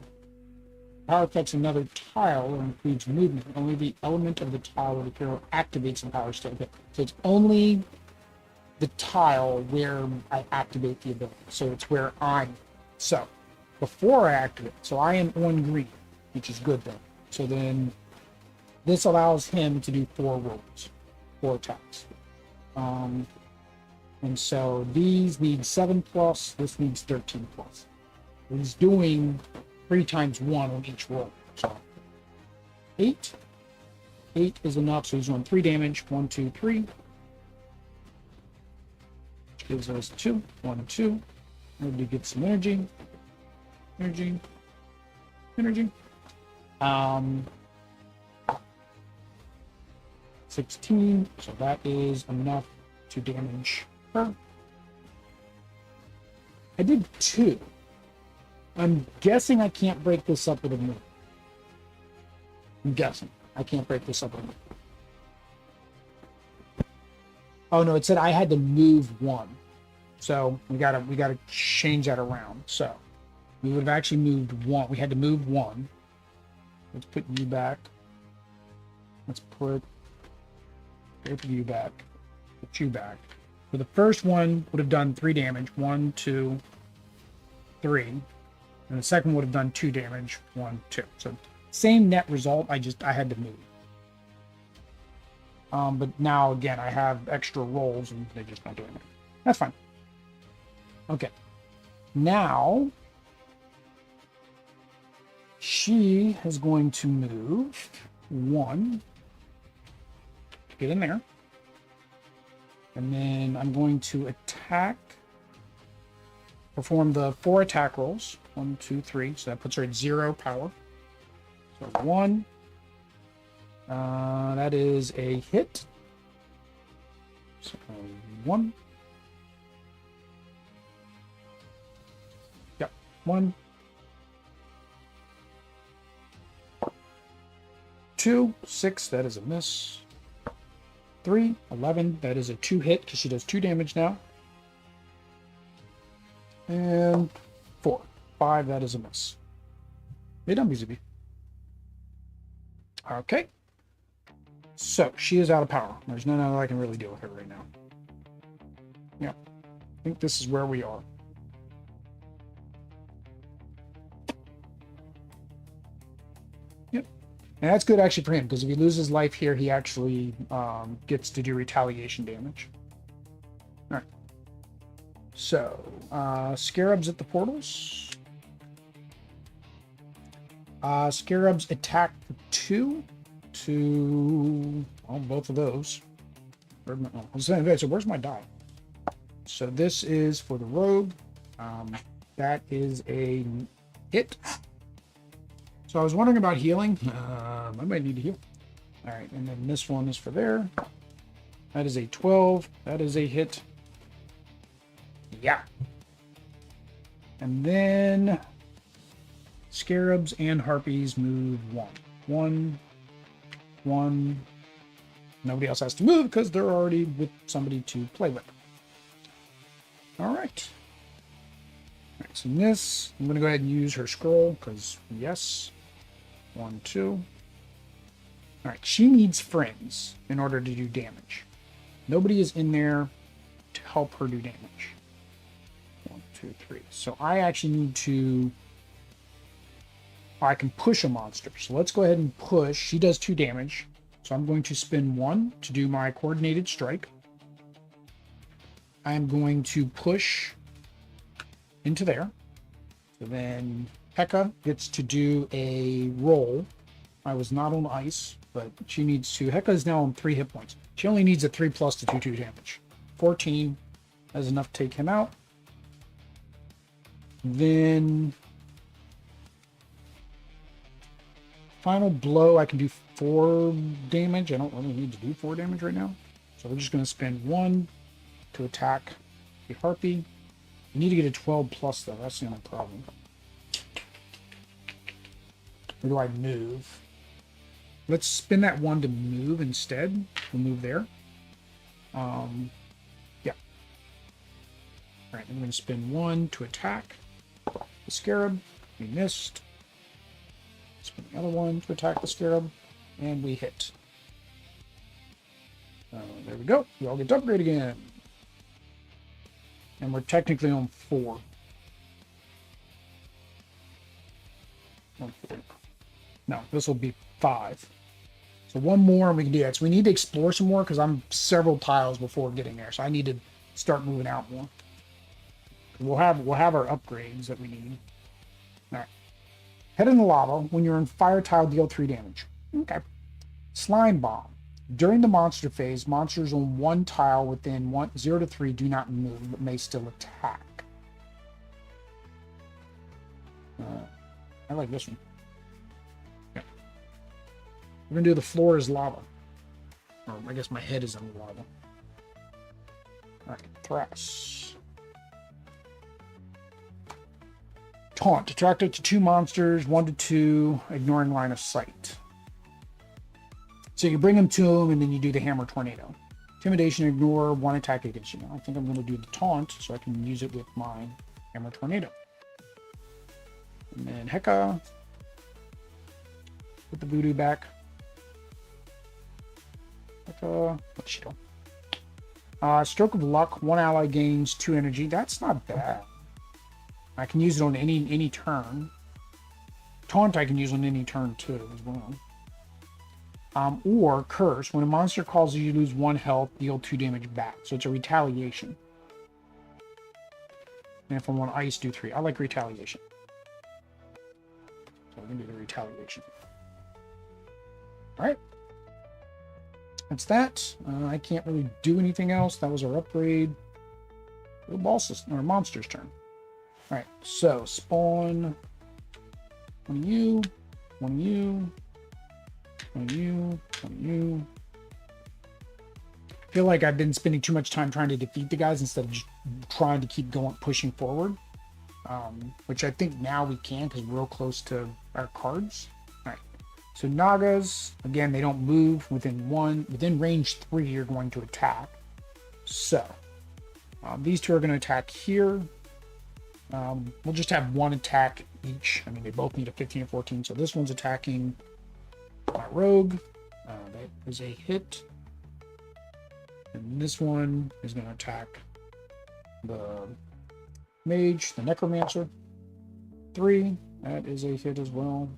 Power affects another tile or includes movement. Only the element of the tile where the hero activates the power still. So it's only the tile where I activate the ability. So it's where I'm. So before I activate, so I am on green, which is good then. So then this allows him to do 4 rolls, 4 attacks. And so these need 7+, this needs 13+. He's doing 3 times 1 on each roll. So 8. 8 is enough, so he's doing 3 damage. 1, 2, 3. Which gives us 2. 1, 2. Maybe get some energy. Energy. 16. So that is enough to damage her. I did 2. I'm guessing I can't break this up with a move. I'm guessing I can't break this up with a move. Oh no, it said I had to move 1. So we gotta change that around. So we would have actually moved 1. We had to move 1. Let's put you back. Let's put you back. Put you back. So the first one would have done 3 damage. 1, 2, 3. And the second would have done 2 damage. 1, 2. So same net result. I had to move. But now again, I have extra rolls and they just not doing it. That's fine. Okay. Now she is going to move 1. Get in there. And then I'm going to attack, perform the 4 attack rolls. 1, 2, 3. So that puts her at 0 power. So 1. That is a hit. So 1. Yep, 1. 2, 6, that is a miss. 3, 11, that is a 2 hit because she does 2 damage now. And 4, 5, that is a miss. Okay. So she is out of power. There's none that I can really deal with her right now. Yeah. I think this is where we are. Yep. And that's good actually for him, because if he loses life here, he actually gets to do retaliation damage. All right. So, Scarabs at the portals. Scarabs attack for 2 to both of those. So where's my die? So this is for the rogue. That is a hit. So I was wondering about healing. I might need to heal. All right, and then this one is for there. That is a 12. That is a hit. Yeah. And then Scarabs and Harpies move 1. 1. 1. Nobody else has to move because they're already with somebody to play with. All right. All right, so this, I'm going to go ahead and use her scroll because, yes. 1, 2. All right, she needs friends in order to do damage. Nobody is in there to help her do damage. 1, 2, 3. So I actually need to... I can push a monster. So let's go ahead and push. She does 2 damage. So I'm going to spend 1 to do my coordinated strike. I'm going to push into there. So then Heka gets to do a roll. I was not on ice, but she needs to. Heka is now on 3 hit points. She only needs a 3+ to do 2 damage. 14 is enough to take him out. Then final blow, I can do 4 damage. I don't really need to do 4 damage right now. So we're just going to spend 1 to attack the Harpy. You need to get a 12+ though. That's the only problem. Where do I move? Let's spin that 1 to move instead. We'll move there. Yeah. All right, I'm going to spin 1 to attack the Scarab. We missed. Spin the other 1 to attack the Scarab, and we hit. There we go. We all get to upgrade again. And we're technically on 4. No, this will be 5. So 1 more and we can do that. So we need to explore some more because I'm several tiles before getting there. So I need to start moving out more. We'll have our upgrades that we need. All right. Head in the lava. When you're in fire tile, deal 3 damage. Okay. Slime bomb. During the monster phase, monsters on 1 tile within 0 to 3 do not move but may still attack. I like this one. Yeah. We're going to do the floor is lava. Or I guess my head is in the lava. All right, Thras. Taunt. Attract up to 2 monsters, 1 to 2, ignoring line of sight. So you bring them to him, and then you do the hammer tornado. Intimidation, ignore 1 attack against you. Now, I think I'm going to do the taunt, so I can use it with my hammer tornado. And then Heka. Put the voodoo back. Heka. What's she doing? Stroke of luck. 1 ally gains 2 energy. That's not bad. I can use it on any turn. Taunt I can use on any turn too as well. Or curse. When a monster calls you, you lose 1 health, deal 2 damage back. So it's a retaliation. And if I'm on ice, do 3. I like retaliation. So I'm going to do the retaliation. Alright. That's that. I can't really do anything else. That was our upgrade. The boss's or monster's turn. All right, so spawn one of you, one of you, one of you, one of you. I feel like I've been spending too much time trying to defeat the guys instead of just trying to keep going, pushing forward. Which I think now we can because we're real close to our cards. All right. So Nagas, again, they don't move within range 3, you're going to attack. So these two are going to attack here. We'll just have one attack each. I mean, they both need a 15 and 14. So this one's attacking my rogue. That is a hit. And this one is going to attack the mage, the necromancer. 3. That is a hit as well.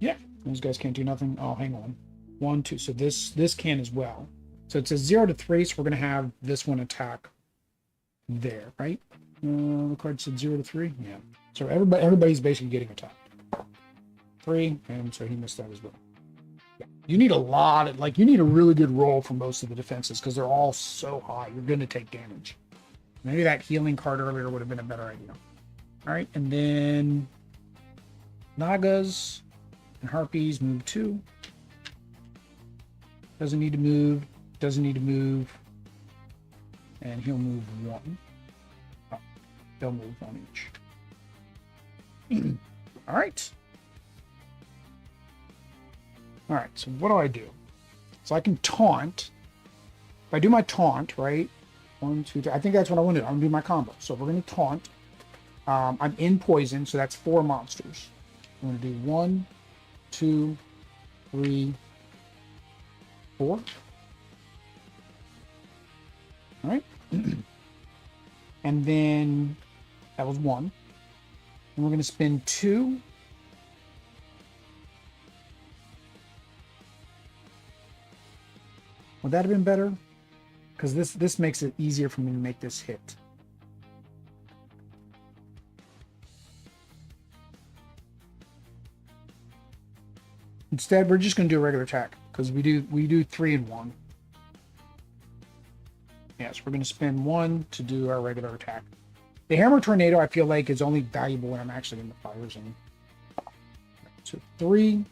Yeah, those guys can't do nothing. Oh, hang on. 1, 2. So this can as well. So it says 0 to 3. So we're going to have this one attack there, right? The card said 0 to 3. Yeah. So everybody's basically getting attacked. 3, and so he missed that as well. Yeah. You need a lot of, you need a really good roll for most of the defenses because they're all so high. You're going to take damage. Maybe that healing card earlier would have been a better idea. All right, and then Nagas and Harpies move 2. Doesn't need to move. Doesn't need to move. And he'll move 1. Oh, they'll move 1 each. All right. All right, so what do? So I can taunt. If I do my taunt, right? 1, 2, 3. I think that's what I want to do. I'm going to do my combo. So we're going to taunt. I'm in poison, so that's 4 monsters. I'm going to do 1, 2, 3, 4. All right. And then that was 1. And we're going to spend 2. Would that have been better? Because this makes it easier for me to make this hit. Instead, we're just going to do a regular attack because we do 3 and 1. Yes, we're going to spend 1 to do our regular attack. The hammer tornado I feel like is only valuable when I'm actually in the fire zone. So 3.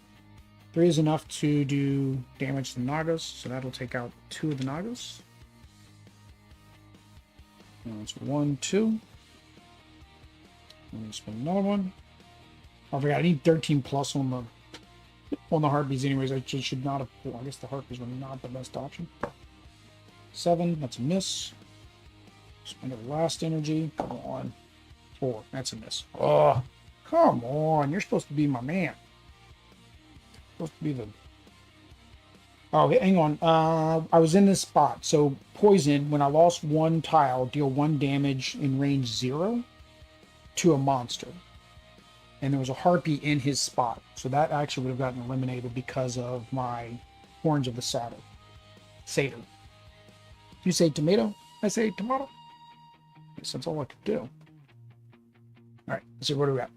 3 is enough to do damage to the Nagas, so that'll take out 2 of the Nagas. And it's 1, 2. And spend another one. Oh, I forgot. I need 13 plus on the Harpies anyways. I should not have... Well, I guess the Harpies were not the best option. 7. That's a miss. Spend the last energy. Come on. 4. That's a miss. Oh, come on. You're supposed to be my man. Supposed to be the... Oh, hang on. I was in this spot. So poison, when I lost 1 tile, deal 1 damage in range 0 to a monster. And there was a harpy in his spot. So that actually would have gotten eliminated because of my Horns of the Satyr. Satyr. You say tomato, I say tomato. Guess that's all I could do. Alright, let's see what do we got.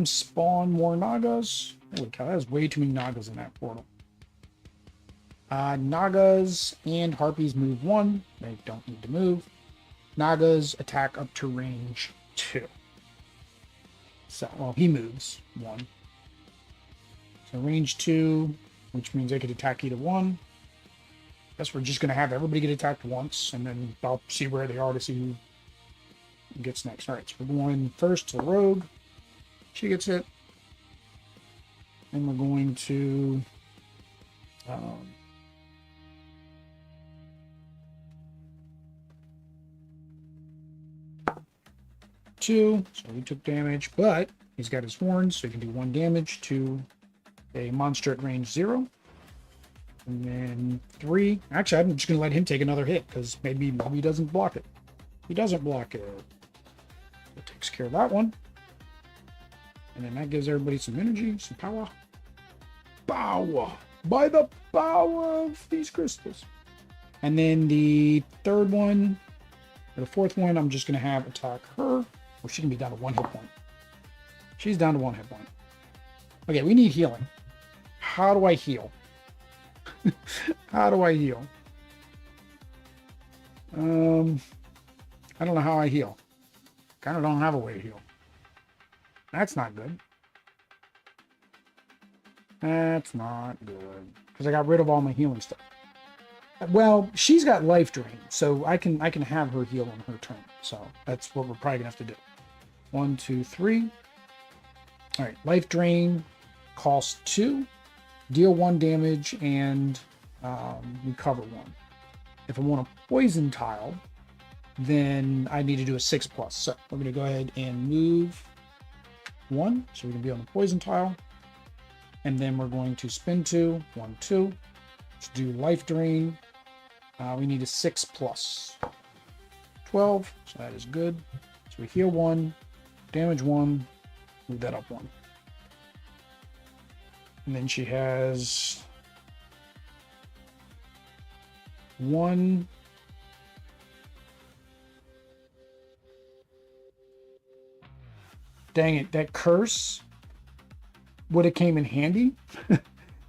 Spawn more Nagas. Holy cow, that is way too many Nagas in that portal. Nagas and Harpies move 1. They don't need to move. Nagas attack up to range 2. So, well, he moves 1. So range 2, which means they could attack either one. Guess we're just going to have everybody get attacked once, and then I'll see where they are to see who gets next. All right, so we're going first to the Rogue. She gets hit. And we're going to... 2, so he took damage, but he's got his horns, so he can do 1 damage to a monster at range 0. And then 3. Actually, I'm just going to let him take another hit, because maybe he doesn't block it. He doesn't block it. That takes care of that one. And then that gives everybody some energy, some power. Power! By the power of these crystals. And then the 3rd one, or the 4th one, I'm just going to have attack her. Or she can be down to 1 hit point. She's down to 1 hit point. Okay, we need healing. how do I heal? How do I heal? I don't know how I heal. Kind of don't have a way to heal. That's not good. That's not good. Because I got rid of all my healing stuff. Well, she's got life drain, so I can have her heal on her turn. So that's what we're probably gonna have to do. 1, 2, 3. All right, life drain costs 2, deal 1 damage, and recover 1. If I want a poison tile, then I need to do a 6+. So we're gonna go ahead and move 1, so we're gonna be on the poison tile, and then we're going to spin 2, 1, 2 to do life drain. We need a 6+. 12, so that is good. So we heal 1, damage 1, move that up 1. And then she has 1. Dang it, that curse would have came in handy,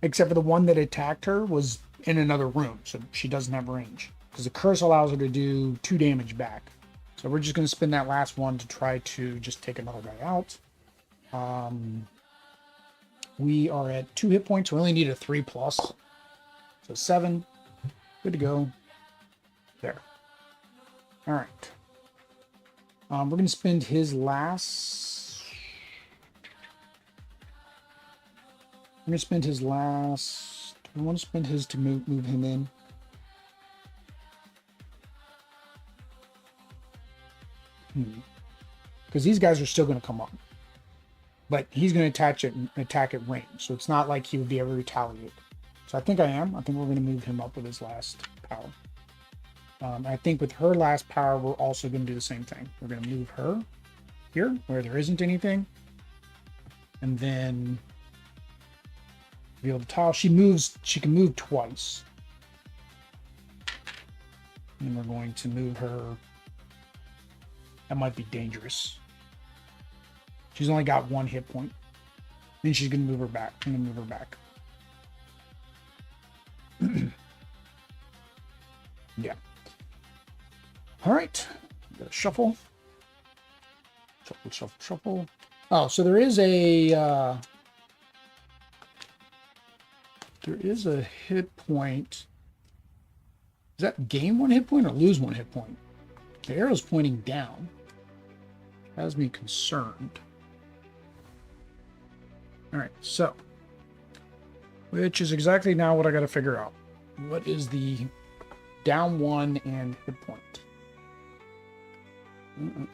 except for the one that attacked her was in another room, so she doesn't have range. Because the curse allows her to do 2 damage back. So we're just going to spin that last one to try to just take another guy out. We are at 2 hit points. We only need a 3+. So 7. Good to go. There. All right. We're going to spend his last... I'm going to spend his last... I want to spend his to move him in. Because these guys are still going to come up. But he's going to attack at range. So it's not like he would be able to retaliate. So I think I am. I think we're going to move him up with his last power. I think with her last power, we're also going to do the same thing. We're going to move her here where there isn't anything. And then reveal the tile. She can move twice. And we're going to move her. That might be dangerous. She's only got 1 hit point. Then she's going to move her back. I'm going to move her back. Yeah. All right. Gotta shuffle. Shuffle, shuffle, shuffle. Oh, so there is a hit point. Is that gain 1 hit point or lose 1 hit point? The arrow's pointing down. Has me concerned. All right, so which is exactly now what I got to figure out. What is the down 1 and hit point? Nope,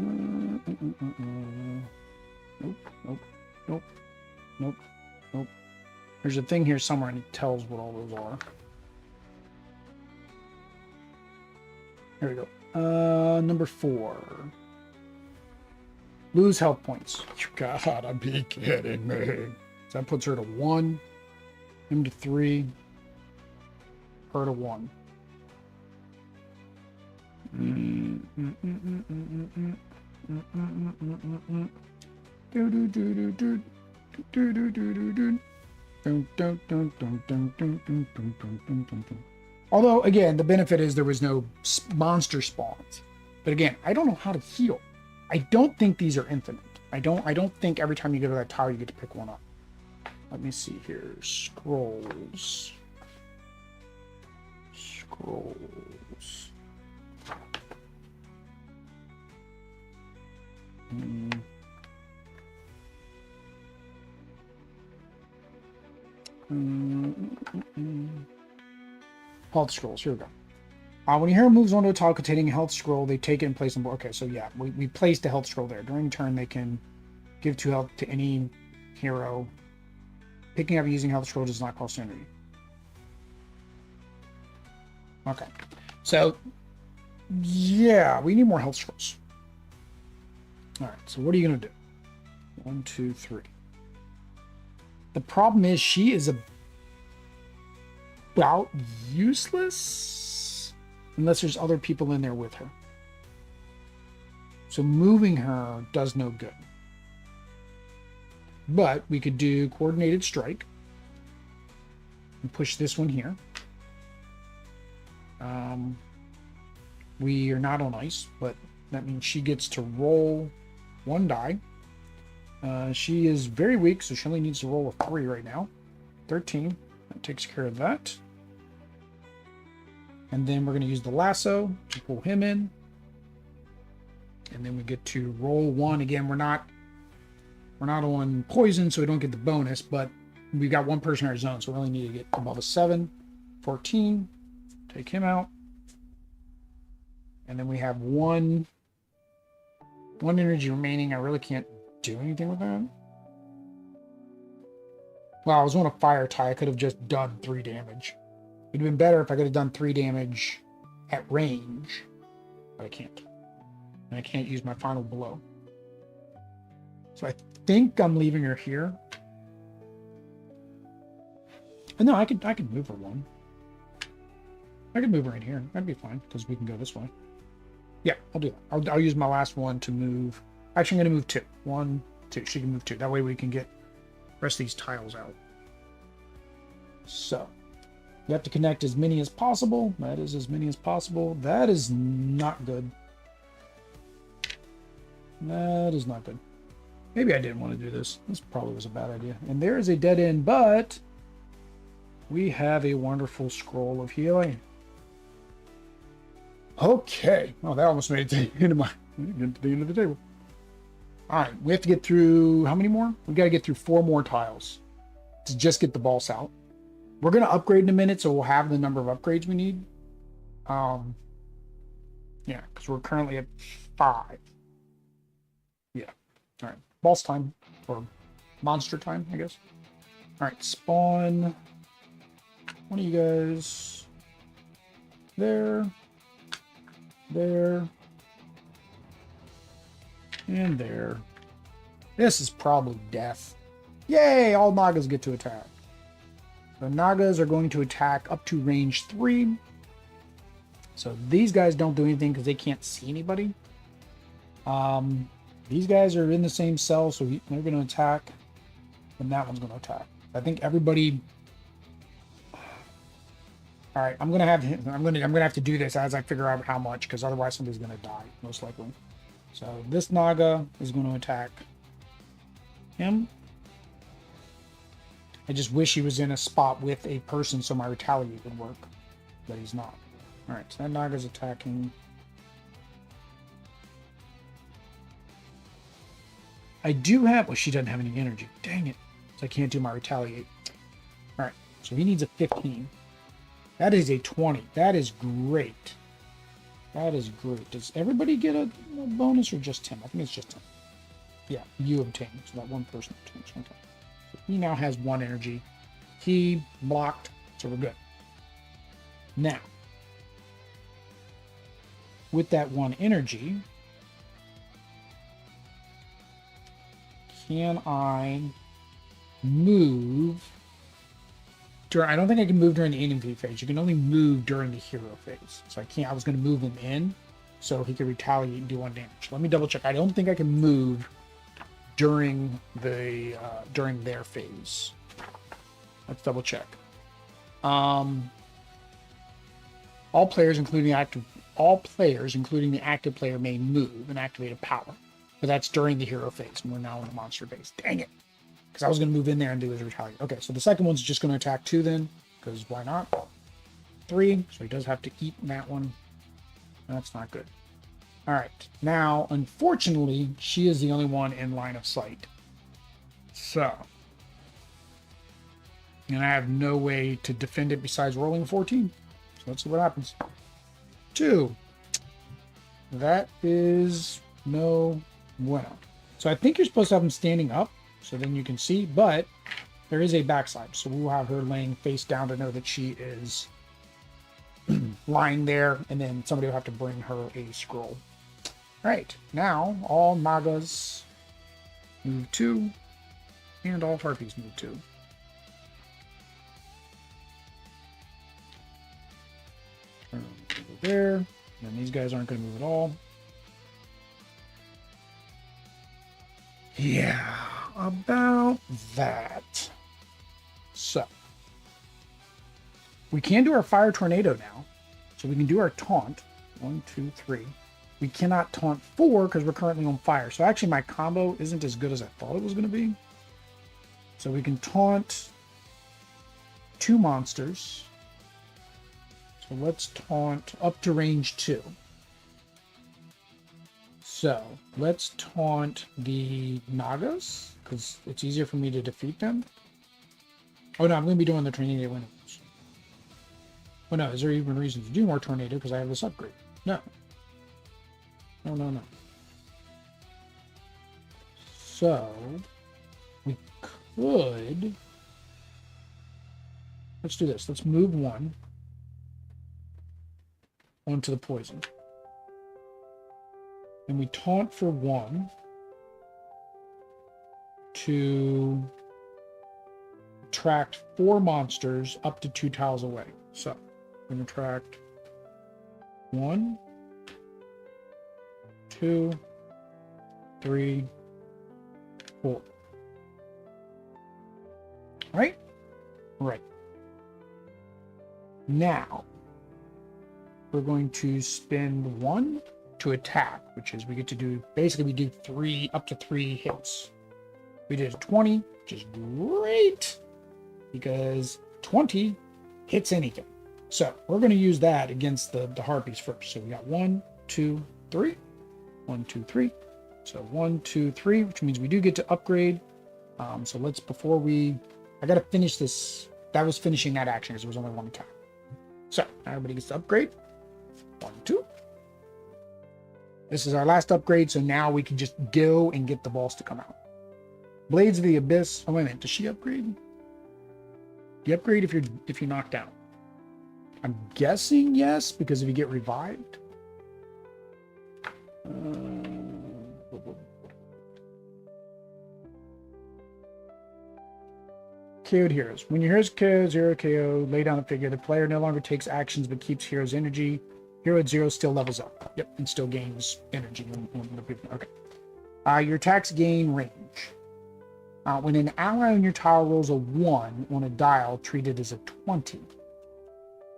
nope, nope, nope, nope. There's a thing here somewhere and it tells what all those are. Here we go. Number 4. Lose health points. You gotta be kidding me. So that puts her to 1, him to 3, her to 1. Although, again, the benefit is there was no monster spawns. But again, I don't know how to heal. I don't think these are infinite. I don't think every time you go to that tower you get to pick one up. Let me see here. Scrolls. Scrolls. Health scrolls. Here we go. When your hero moves onto a tile containing a health scroll, they take it and place them. Okay, so yeah, we placed a health scroll there. During turn, they can give 2 health to any hero. Picking up using health scroll does not cost energy. Okay, so yeah, we need more health scrolls. All right, so what are you gonna do? 1, 2, 3. The problem is she is about useless unless there's other people in there with her. So moving her does no good. But we could do coordinated strike. and push this one here. We are not on ice, but that means she gets to roll 1 die. She is very weak, so she only needs to roll a 3 right now. 13. That takes care of that. And then we're going to use the lasso to pull him in. And then we get to roll 1 again. We're not on poison, so we don't get the bonus, but we got 1 person in our zone, so we only need to get above a 7. 14. Take him out. And then we have one energy remaining. I really can't do anything with that. Well, I was on a fire tie. I could have just done 3 damage. It'd have been better if I could have done 3 damage at range, but I can't. And I can't use my final blow. So I think I'm leaving her here. And no, I could move her 1. I could move her in here. That'd be fine, because we can go this way. Yeah, I'll do that. I'll use my last one to move. Actually, I'm going to move 2. 1, 2. She can move 2. That way we can get the rest of these tiles out. So, you have to connect as many as possible. That is as many as possible. That is not good. That is not good. Maybe I didn't want to do this. This probably was a bad idea. And there is a dead end, but we have a wonderful scroll of healing. Okay. Oh, that almost made it to the end of the table. All right. We have to get through how many more? We got to get through 4 more tiles to just get the boss out. We're going to upgrade in a minute, so we'll have the number of upgrades we need. Yeah, because we're currently at 5. Yeah. All right. Boss time, or monster time, I guess. All right. Spawn one of you guys there. There. And there. This is probably death. Yay! All Nagas get to attack. The Nagas are going to attack up to range 3. So these guys don't do anything because they can't see anybody. These guys are in the same cell, so they're going to attack. And that one's going to attack. I think everybody... All right, I'm gonna have to do this as I figure out how much, because otherwise somebody's gonna die most likely. So this Naga is going to attack him. I just wish he was in a spot with a person so my retaliate would work, but he's not. All right, so that Naga's attacking. I do have. Well, she doesn't have any energy. Dang it! So I can't do my retaliate. All right, so he needs a 15. That is a 20. That is great. That is great. Does everybody get a bonus or just him? I think it's just him. Yeah, you obtain. So that one person obtains. Okay. So he now has 1 energy. He blocked, so we're good. Now, with that 1 energy, can I move? I don't think I can move during the enemy phase. You can only move during the hero phase. So I can't. I was going to move him in so he could retaliate and do 1 damage. Let me double check. I don't think I can move during their phase. Let's double check. All players, including the active player, may move and activate a power, but that's during the hero phase. And we're now in the monster phase. Dang it! Because I was going to move in there and do his retaliate. Okay, so the second one's just going to attack 2 then, because why not? 3, so he does have to eat that one. That's not good. All right, now, unfortunately, she is the only one in line of sight. So, and I have no way to defend it besides rolling a 14. So let's see what happens. 2. That is no bueno. So I think you're supposed to have him standing up, so then you can see, but there is a backside. So we'll have her laying face down to know that she is lying there, and then somebody will have to bring her a scroll. All right, now all Nagas move 2, and all Harpies move 2. Turn over there, and these guys aren't going to move at all. Yeah, about that. So, We can do our fire tornado now. So we can do our taunt. 1, 2, 3. We cannot taunt 4 because we're currently on fire. So actually my combo isn't as good as I thought it was going to be. So we can taunt 2 monsters. So let's taunt up to range 2. So let's taunt the Nagas because it's easier for me to defeat them. Oh no, I'm going to be doing the tornado winners. Oh no, is there even a reason to do more tornado because I have this upgrade? No. No, no, no. So we could... Let's do this. Let's move 1 onto the poison. And we taunt for 1 to attract 4 monsters up to 2 tiles away. So we're going to attract 1, 2, 3, 4. Right? Right. Now, we're going to spend 1 to attack, which is we get to do, basically we do 3, up to 3 hits. We did a 20, which is great, because 20 hits anything. So we're going to use that against the harpies first. So we got 1, 2, 3. 1, 2, 3. So 1, 2, 3, which means we do get to upgrade. So let's, before we, I got to finish this. That was finishing that action because there was only 1 attack. So everybody gets to upgrade. 1, 2. This is our last upgrade, so now we can just go and get the boss to come out. Blades of the Abyss. Oh wait a minute, does she upgrade? You upgrade if you're knocked down. I'm guessing yes, because if you get revived. KO'd heroes. When your heroes KO, 0 KO, lay down a figure. The player no longer takes actions but keeps hero's energy. Hero at 0 still levels up. Yep, and still gains energy. Okay. Your attacks gain range. When an ally on your tile rolls a 1 on a dial, treat it as a 20.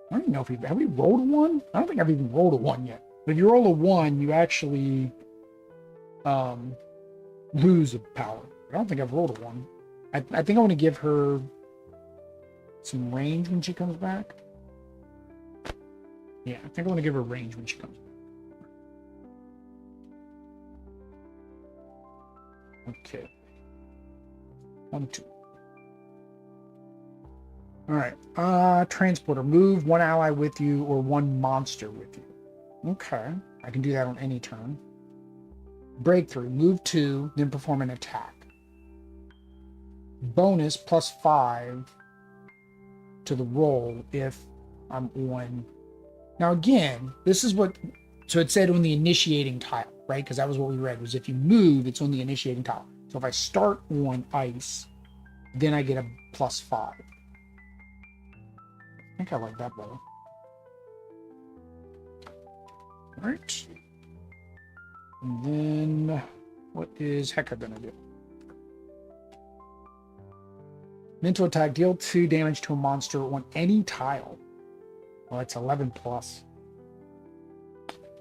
I don't even know if have we rolled a 1? I don't think I've even rolled a 1 yet. But if you roll a 1, you actually lose a power. I don't think I've rolled a 1. I think I want to give her some range when she comes back. Yeah, I think I want to give her range when she comes back. Okay. 1, 2. All right. Transporter. Move 1 ally with you or 1 monster with you. Okay. I can do that on any turn. Breakthrough. Move 2, then perform an attack. Bonus +5 to the roll if I'm on. Now again, this is what, so it said on the initiating tile, right? Because that was what we read, was if you move, it's on the initiating tile. So if I start on ice, then I get a +5. I think I like that better. All right. And then what is Heka gonna do? Mental attack, deal 2 damage to a monster on any tile. Well, that's 11 plus.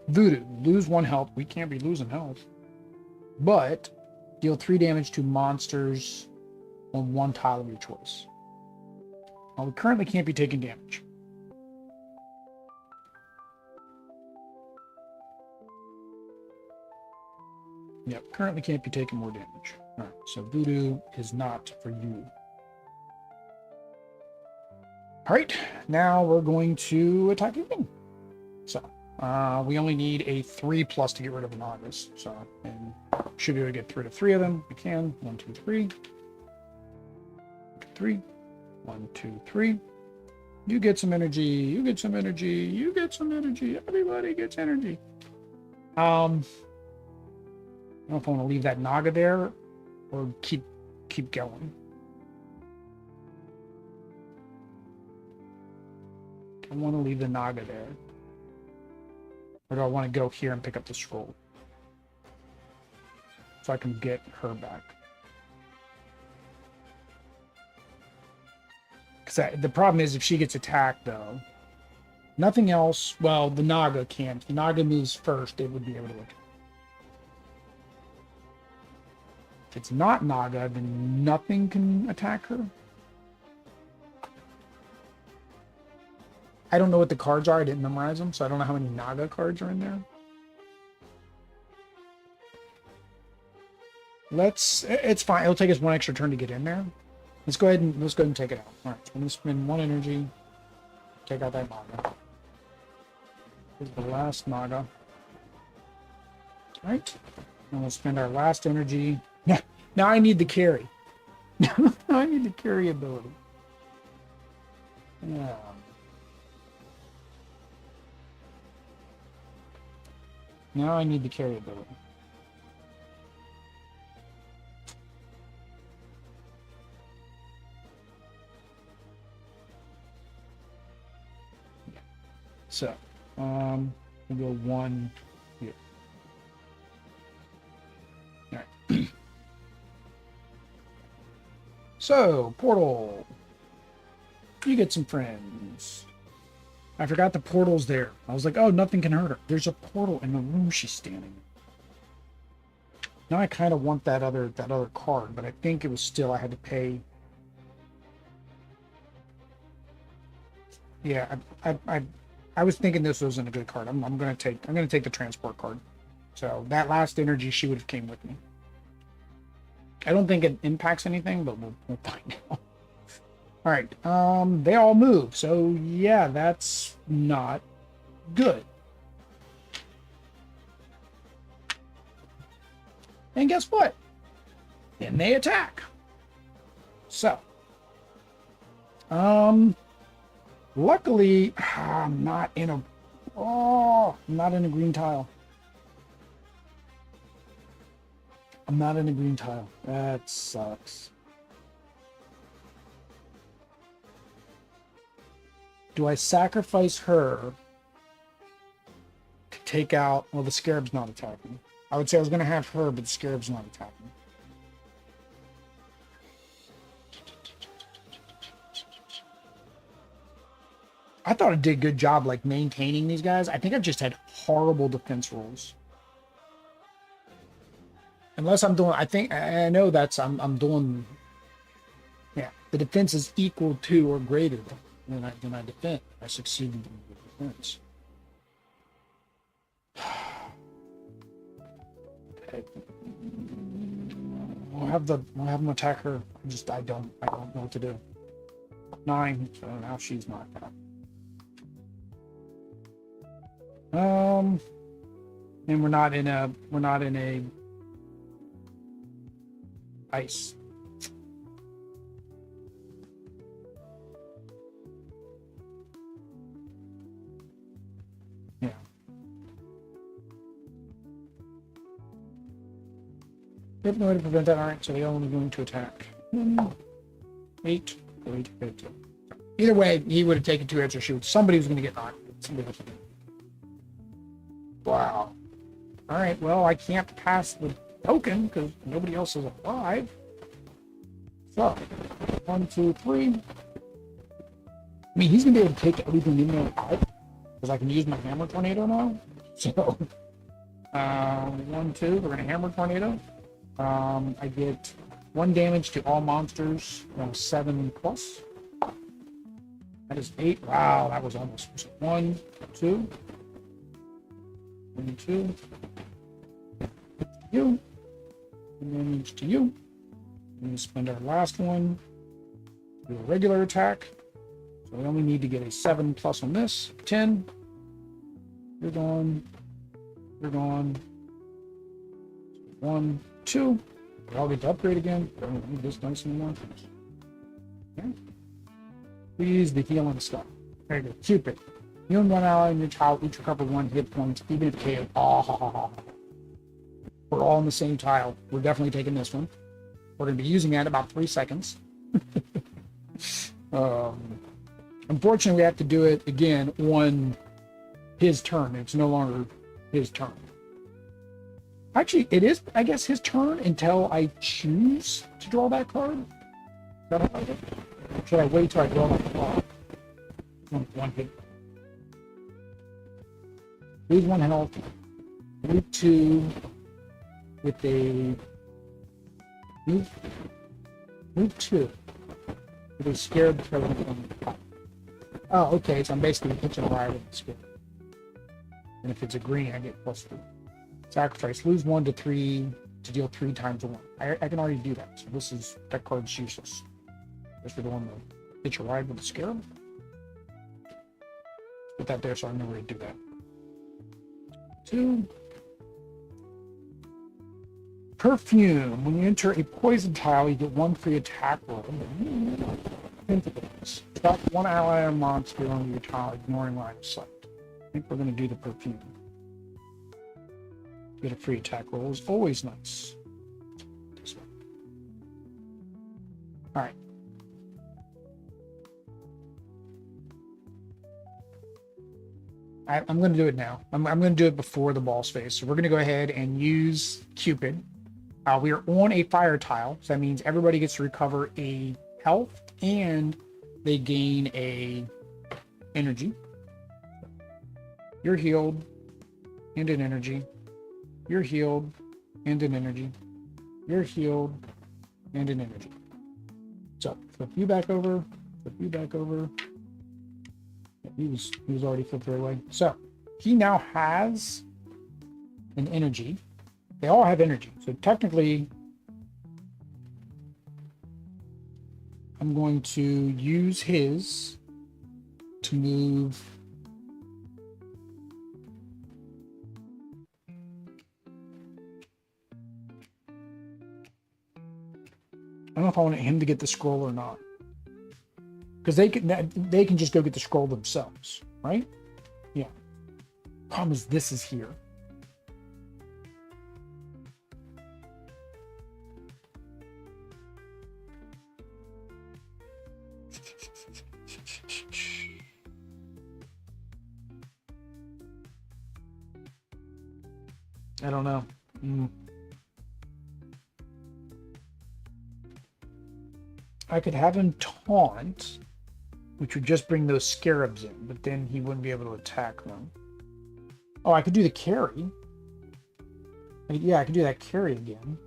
Voodoo, lose 1 health. We can't be losing health. But deal 3 damage to monsters on 1 tile of your choice. Well, we currently can't be taking damage. Yep, currently can't be taking more damage. All right, so voodoo is not for you. All right, now we're going to attack again. So we only need a 3+ to get rid of an August. So, and should be able to get rid of 3 of them. We can. 1, 2, 3. 1, 2, 3. 1, 2, 3. You get some energy. You get some energy. You get some energy. Everybody gets energy. I don't know if I want to leave that Naga there or keep going. I want to leave the Naga there. Or do I want to go here and pick up the scroll? So I can get her back. The problem is if she gets attacked, though, nothing else. Well, the Naga can't. If the Naga moves first, it would be able to attack. If it's not Naga, then nothing can attack her. I don't know what the cards are. I didn't memorize them, so I don't know how many Naga cards are in there. It's fine. It'll take us one extra turn to get in there. Let's go ahead and take it out. All right, so I'm gonna spend 1 energy. Take out that Naga. Here's the last Naga. All right, and we'll spend our last energy. Now I need the carry. Now I need the carry ability. Yeah. Now I need the carry ability. So, we'll go 1 here. All right. So, portal. You get some friends. I forgot the portal's there. I was like, oh, nothing can hurt her. There's a portal in the room she's standing in. Now I kind of want that other card, but I think it was still I had to pay. Yeah, I was thinking this wasn't a good card. I'm gonna take the transport card. So that last energy she would have came with me. I don't think it impacts anything, but we'll find out. All right, they all move. So yeah, that's not good. And guess what? Then they attack. So, luckily, I'm not in a green tile. I'm not in a green tile. That sucks. Do I sacrifice her to take out... Well, the Scarab's not attacking. I would say I was going to have her, but the Scarab's not attacking. I thought it did a good job, like, maintaining these guys. I think I've just had horrible defense rolls. Unless I'm doing... I know that's... I'm doing... Yeah, the defense is equal to or greater than I defend. I succeeded in the defense. Okay. We'll have them attack her. I don't know what to do. 9, so now she's knocked out. And we're not in a ice. Yeah. We have no way to prevent that. All right, so they're only going to attack. 8. Either way, he would have taken 2 extra shoots. Somebody was going to get knocked. Somebody was going to. Wow. All right, well, I can't pass the token because nobody else is alive. So, 1, 2, 3. I mean, he's going to be able to take everything in there out because I can use my hammer tornado now. So, 1, 2, we're going to hammer tornado. I get 1 damage to all monsters, 7 plus. That is 8. Wow, that was almost 1, 2. 1, 2. You. And damage to you. We're going to spend our last one. Do a regular attack. So we only need to get a 7 plus on this. 10. You're gone. You're gone. 1, 2. We all get to upgrade again. Don't need this dice anymore. Okay. Please, the healing stuff. There you go. Cupid. You and 1 ally and your child each recover 1 hit point, even if KO. Oh, we're all on the same tile. We're definitely taking this one. We're going to be using that in about 3 seconds. Unfortunately, we have to do it again on his turn. It's no longer his turn. Actually, it is, I guess, his turn until I choose to draw that card. Is that how it is? Should I wait till I draw my clock? One hit. Lose 1 health. Move 2 with a move 2 with a scared Tyrant on the top. Oh, okay, so I'm basically pitching a ride with the scared. And if it's a green, I get +3. Sacrifice. Lose 1 to 3 to deal 3 times a 1. I can already do that, so that card's useless. Just for the one to pitch a ride with the scared. Put that there so I know where to do that. 2. Perfume. When you enter a poison tile, you get 1 free attack roll. Pentacles. Drop 1 ally or monster on your tile, ignoring line of sight. I think we're going to do the perfume. Get a free attack roll is always nice. This one. All right. I'm going to do it now. I'm going to do it before the boss phase. So we're going to go ahead and use Cupid. We are on a fire tile, so that means everybody gets to recover a health and they gain a energy. You're healed and an energy. You're healed and an energy. You're healed and an energy. So flip you back over. Flip you back over. He was already flipped away. So he now has an energy. They all have energy. So technically, I'm going to use his to move. I don't know if I want him to get the scroll or not. Because they can just go get the scroll themselves, right? Yeah. Problem is, this is here. I don't know. I could have him taunt, which would just bring those scarabs in, but then he wouldn't be able to attack them. Oh, I could do the carry. Yeah, I could do that carry again.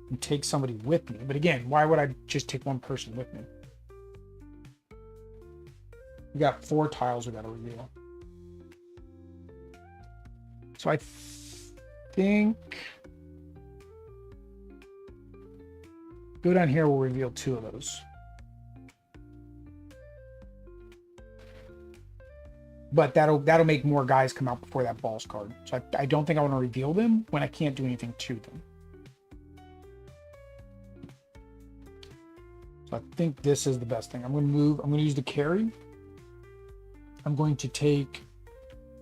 And take somebody with me. But again, why would I just take one person with me? We got 4 tiles we got to reveal. So I think... Go down here, we'll reveal 2 of those. But that'll make more guys come out before that boss card. So I don't think I want to reveal them when I can't do anything to them. So I think this is the best thing. I'm going to use the carry. I'm going to take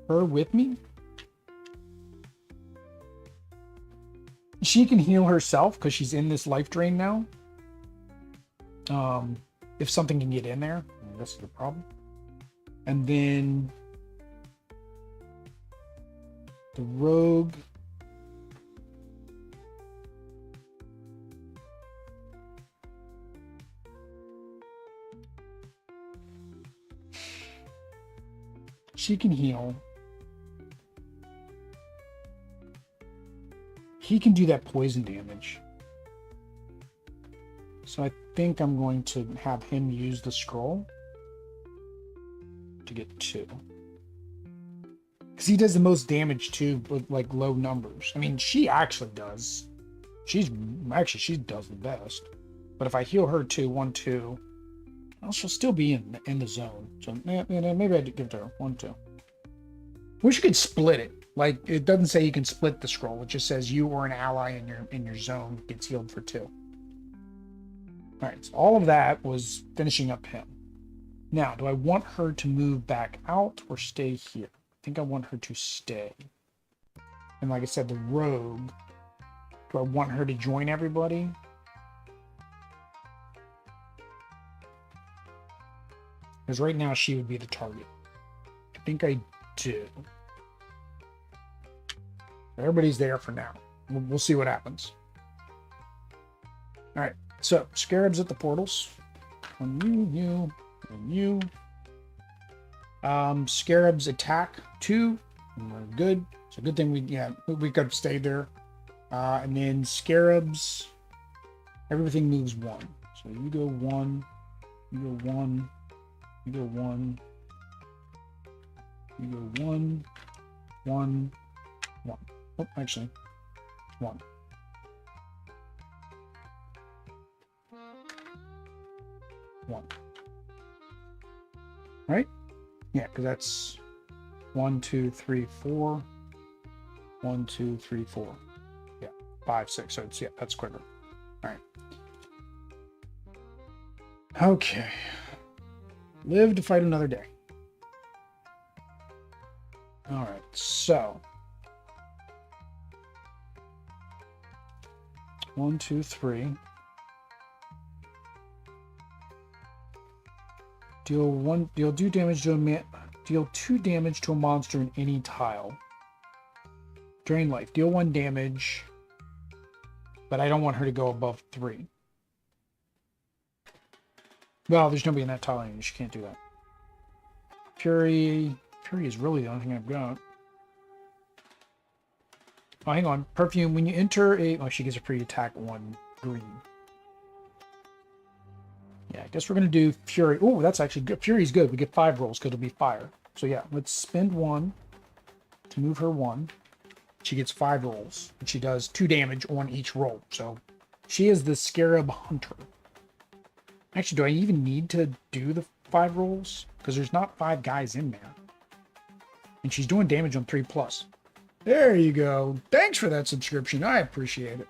her with me. She can heal herself because she's in this life drain now. If something can get in there, this is the problem. And then the rogue. She can heal. He can do that poison damage. So I think I'm going to have him use the scroll to get 2. Because he does the most damage too with like low numbers. I mean, she actually does. She does the best. But if I heal her too, 1, 2, well, she'll still be in the zone. So maybe I'd give it to her 1, 2. Wish you could split it. Like, it doesn't say you can split the scroll. It just says you or an ally in your zone gets healed for 2. All right, so all of that was finishing up him. Now, do I want her to move back out or stay here? I think I want her to stay. And like I said, the rogue, do I want her to join everybody? Because right now she would be the target. I think I do. Everybody's there for now. We'll see what happens. All right, so scarabs at the portals. on you, and you. Scarabs attack 2. And we're good. It's a good thing we could have stayed there. And then scarabs, everything moves 1. So you go 1, you go 1, you go 1, you go 1, 1, 1. Oh, actually, 1. One. Right? Yeah, because that's 1, 2, 3, 4. 1, 2, 3, 4. Yeah, 5, 6. So it's, yeah, that's quicker. All right. Okay. Live to fight another day. All right. So 1, 2, 3. Deal 2 damage to a deal 2 damage to a monster in any tile. Drain life. Deal 1 damage, but I don't want her to go above 3. Well, there's nobody in that tile anyway. She can't do that. Fury is really the only thing I've got. Oh, hang on. Perfume. When you enter a... Oh, she gets a free attack 1 green. Yeah, I guess we're going to do Fury. Oh, that's actually good. Fury's good. We get 5 rolls because it'll be fire. So yeah, let's spend 1 to move her 1. She gets 5 rolls. And she does 2 damage on each roll. So she is the Scarab Hunter. Actually, do I even need to do the 5 rolls? Because there's not 5 guys in there. And she's doing damage on 3+. There you go. Thanks for that subscription. I appreciate it.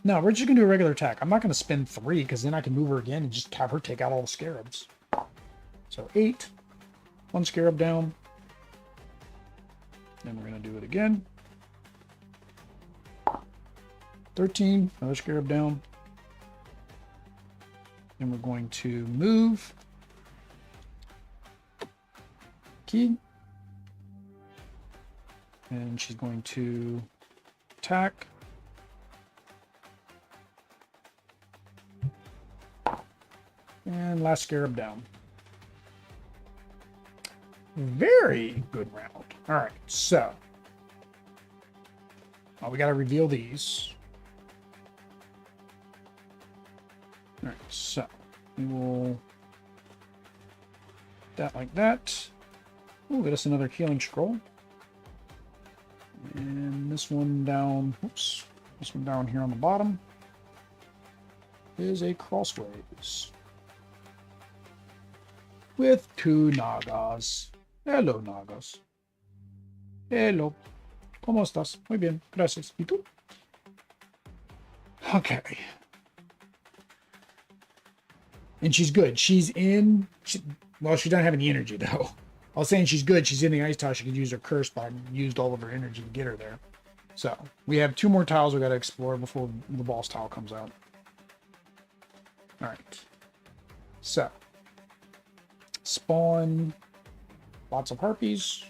No, we're just going to do a regular attack. I'm not going to spend 3 because then I can move her again and just have her take out all the scarabs. So 8. 1 scarab down. Then we're going to do it again. 13. Another scarab down. Then we're going to move. Key. And she's going to attack. And last scarab down. Very good round. All right, so we got to reveal these. All right, so we will that like that. Ooh, get us another healing scroll. And this one down. Oops, this one down here on the bottom is a crossways with 2 Nagas. Hello, Nagas. Hello. ¿Cómo estás? Muy bien, gracias. ¿Y tú? Okay. And she's good. She's in... well, she doesn't have any energy, though. I was saying she's good. She's in the ice tile. She could use her curse, but I used all of her energy to get her there. So, we have 2 more tiles we got to explore before the boss tile comes out. Alright. So. Spawn lots of harpies.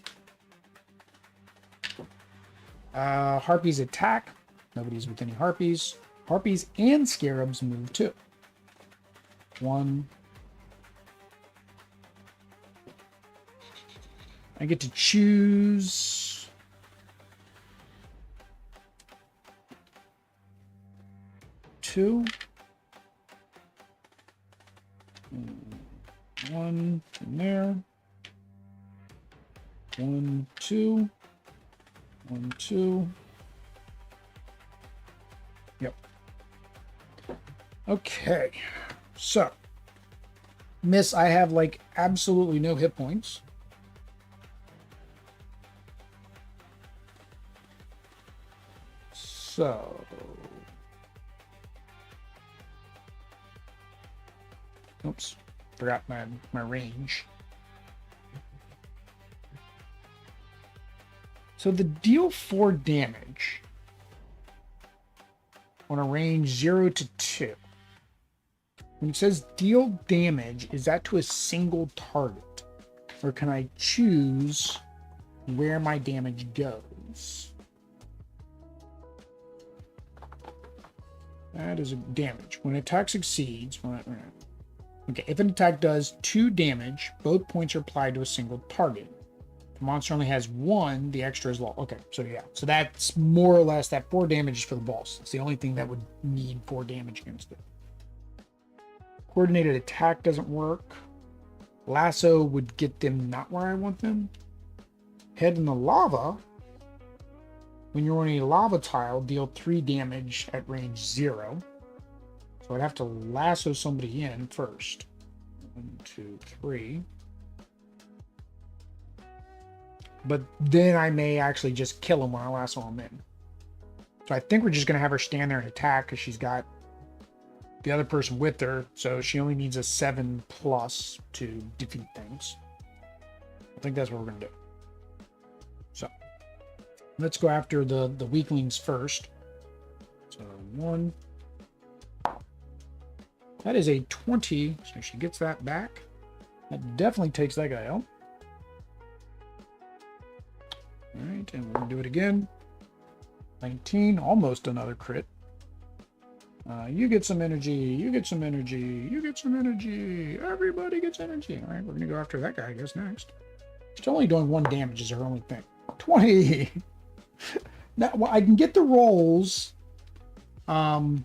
Harpies attack. Nobody's with any harpies. Harpies and scarabs move too. 1. I get to choose. Two. 1 in there. 1, 2. 1, 2. Yep. Okay. So, Miss, I have like absolutely no hit points. So, oops. Forgot my range. So the deal 4 damage on a range 0 to 2. When it says deal damage, is that to a single target? Or can I choose where my damage goes? That is a damage. When attack succeeds, Okay, if an attack does 2 damage, both points are applied to a single target. If the monster only has 1, the extra is lost. Okay, so yeah. So that's more or less that 4 damage is for the boss. It's the only thing that would need 4 damage against it. Coordinated attack doesn't work. Lasso would get them not where I want them. Head in the lava. When you're on a lava tile, deal 3 damage at range 0. So I'd have to lasso somebody in first. 1, 2, 3. But then I may actually just kill him when I lasso him in. So I think we're just going to have her stand there and attack because she's got the other person with her. So she only needs a 7+ to defeat things. I think that's what we're going to do. So let's go after the weaklings first. So 1. That is a 20. So she gets that back. That definitely takes that guy out. All right, and we're going to do it again. 19, almost another crit. You get some energy, you get some energy, you get some energy. Everybody gets energy. All right, we're going to go after that guy, I guess, next. She's only doing 1 damage is her only thing. 20! Now, well, I can get the rolls. I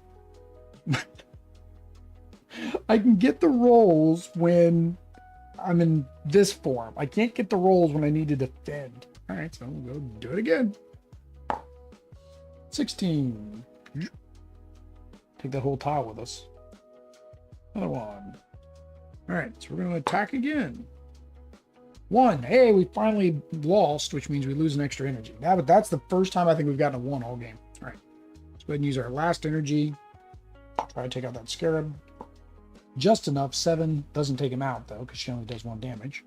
can get the rolls when I'm in this form. I can't get the rolls when I need to defend. All right, so we'll go do it again. 16. Take that whole tile with us. Another 1. All right, so we're going to attack again. 1. Hey, we finally lost, which means we lose an extra energy. Now, but that's the first time I think we've gotten a 1 all game. All right, let's go ahead and use our last energy. Try to take out that scarab. Just enough. 7 doesn't take him out, though, because she only does 1 damage.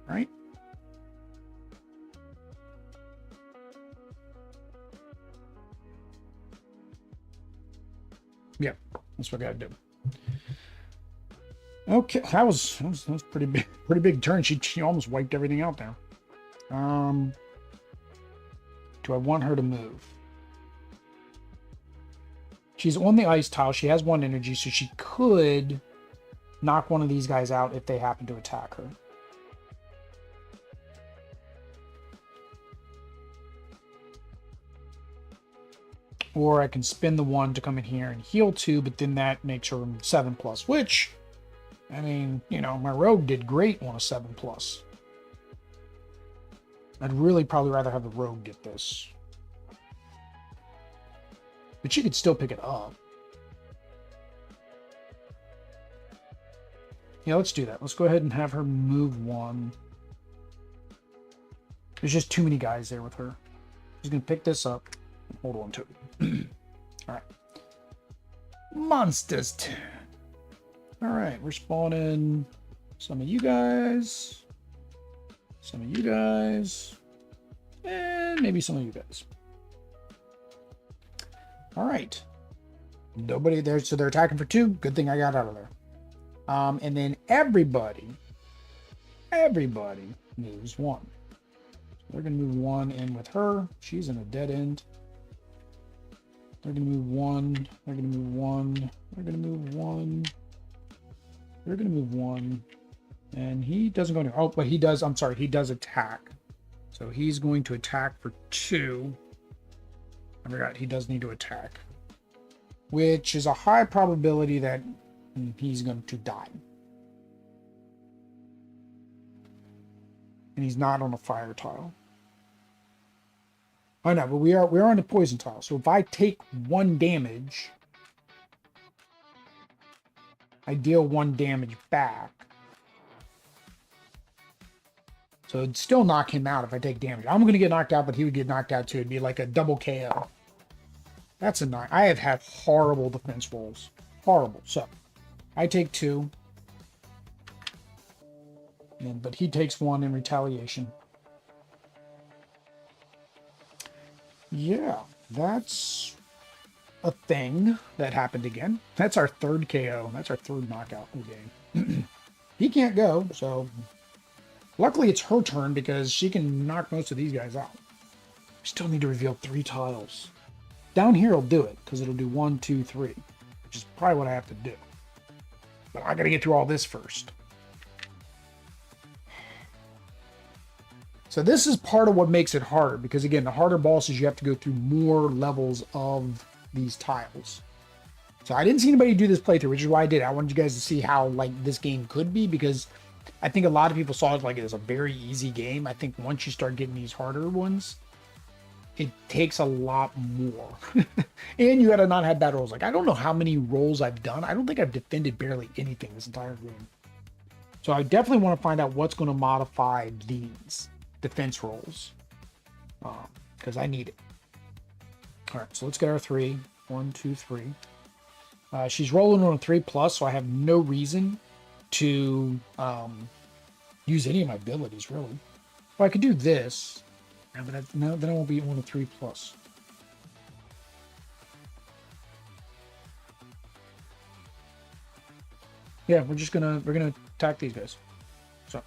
Right? Yep, that's what I gotta do. Okay, that was pretty big turn. She almost wiped everything out there. Do I want her to move? She's on the ice tile. She has 1 energy, so she could knock one of these guys out if they happen to attack her. Or I can spin the 1 to come in here and heal 2, but then that makes her 7+, which, I mean, you know, my rogue did great on a 7+. I'd really probably rather have the rogue get this. But she could still pick it up. Yeah, let's do that. Let's go ahead and have her move 1. There's just too many guys there with her. She's going to pick this up and hold on to it. All right. Monsters turn. All right, we're spawning some of you guys, some of you guys, and maybe some of you guys. All right. Nobody there, so they're attacking for 2. Good thing I got out of there. And then everybody moves 1. So they're going to move 1 in with her. She's in a dead end. They're going to move 1. They're going to move 1. They're going to move 1. They're going to move 1. And he doesn't go anywhere. Oh, but he does. I'm sorry. He does attack. So he's going to attack for 2. I forgot. He does need to attack. Which is a high probability that he's going to die. And he's not on a fire tile. Oh no, but we are on a poison tile. So if I take 1 damage, I deal 1 damage back. So it'd still knock him out if I take damage. I'm going to get knocked out, but he would get knocked out too. It'd be like a double KO. That's a 9. I have had horrible defense rolls. Horrible. So I take 2. But he takes 1 in retaliation. Yeah, that's a thing that happened again. That's our 3rd KO. That's our 3rd knockout in the game. He can't go, so luckily it's her turn because she can knock most of these guys out. We still need to reveal 3 tiles. Down here will do it because it'll do 1, 2, 3. which is probably what I have to do. But I got to get through all this first. So this is part of what makes it harder, because again, the harder bosses, you have to go through more levels of these tiles. So I didn't see anybody do this playthrough, which is why I did. I wanted you guys to see how like this game could be, because I think a lot of people saw it like it was a very easy game. I think once you start getting these harder ones, it takes a lot more. And you gotta not have bad rolls. Like, I don't know how many rolls I've done. I don't think I've defended barely anything this entire game. So I definitely want to find out what's going to modify these defense rolls, because I need it. All right, so let's get our 3. 1, 2, 3. She's rolling on a 3+, so I have no reason to use any of my abilities, really. Well, I could do this, but no, then I won't be on a 3+. Yeah, we're gonna attack these guys. So.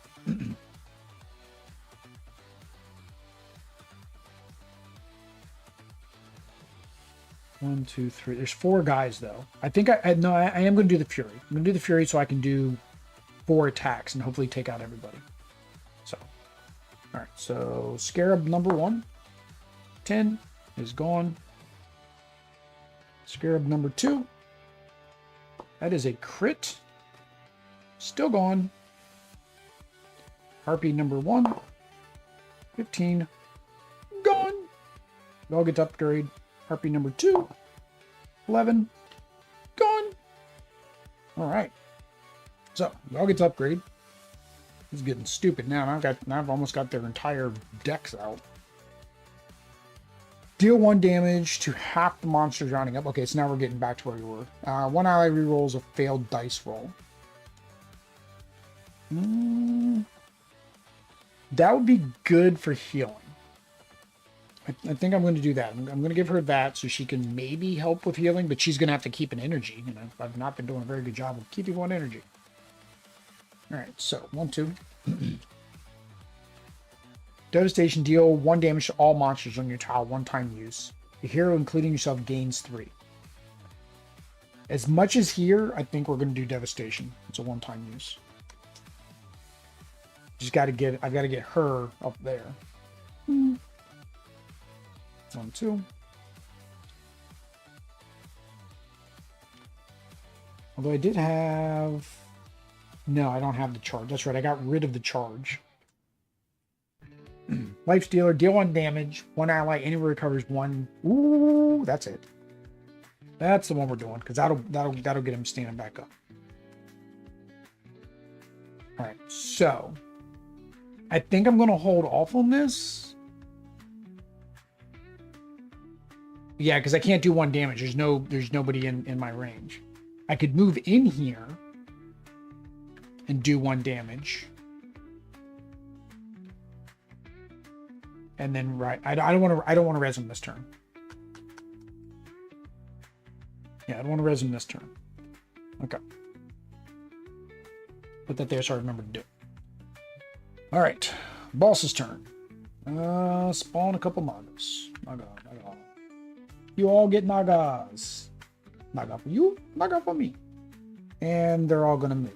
1, 2, 3. There's 4 guys though. I think I am going to do the Fury. I'm going to do the Fury so I can do 4 attacks and hopefully take out everybody. So, all right. So Scarab number 1, 10 is gone. Scarab number 2. That is a crit. Still gone. Harpy number 1, 15, gone. It all gets upgrade. Harpy number 2, 11, gone. All right. So it all gets upgrade. It's getting stupid now. I've almost got their entire decks out. Deal 1 damage to half the monsters rounding up. Okay, so now we're getting back to where we were. 1 ally rerolls a failed dice roll. That would be good for healing. I think I'm going to do that. I'm going to give her that so she can maybe help with healing, but she's going to have to keep an energy. You know, I've not been doing a very good job of keeping 1 energy. All right, so 1, 2. Devastation, deal 1 damage to all monsters on your tile, 1-time use. The hero, including yourself, gains 3. As much as here, I think we're going to do devastation. It's a 1-time use. I've got to get her up there. 1, 2. Although I did have... No, I don't have the charge. That's right, I got rid of the charge. Life Stealer, deal 1 damage. 1 ally anywhere recovers 1. Ooh, that's it. That's the one we're doing, because that'll get him standing back up. Alright, so I think I'm gonna hold off on this. Yeah, because I can't do 1 damage. There's nobody in my range. I could move in here and do 1 damage. And then I don't want to res him this turn. Yeah, I don't want to res him this turn. Okay. Put that there so I remember to do it. All right, boss's turn. Spawn a couple Nagas. Naga. You all get Nagas. Naga for you, Naga for me. And they're all gonna move.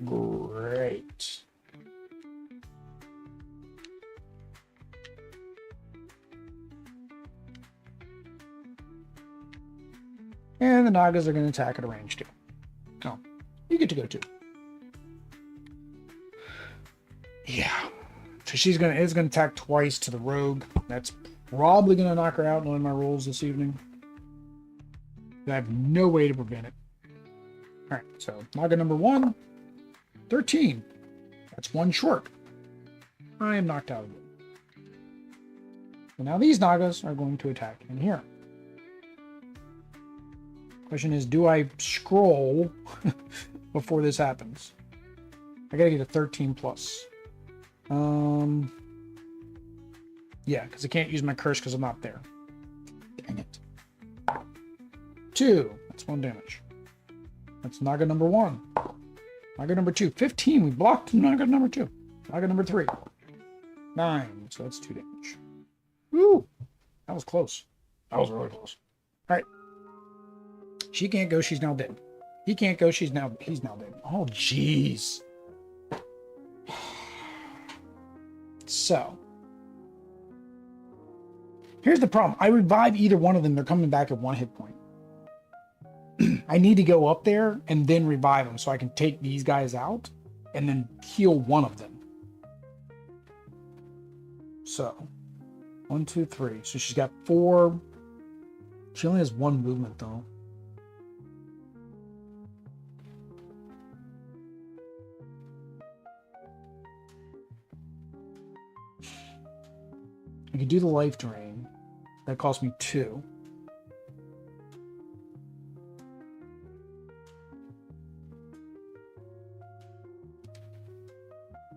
Great. And the Nagas are going to attack at a range 2. Oh, you get to go 2. Yeah. So it's going to attack twice to the rogue. That's probably going to knock her out knowing my rolls this evening. I have no way to prevent it. All right, so Naga number 1, 13. That's 1 short. I am knocked out of it. So now these Nagas are going to attack in here. Question is, do I scroll before this happens? I gotta get a 13 plus. Yeah, because I can't use my curse because I'm not there. Dang it. 2. That's 1 damage. That's Naga number 1. Naga number 2. 15. We blocked Naga number 2. Naga number 3. 9. So that's 2 damage. Woo! That was close. That was really close. All right. She can't go. She's now dead. He can't go. He's now dead. Oh, jeez. So, here's the problem. I revive either one of them. They're coming back at 1 hit point. I need to go up there and then revive them so I can take these guys out and then heal one of them. So, 1, 2, 3. So she's got 4. She only has 1 movement though. I could do the life drain. That cost me 2.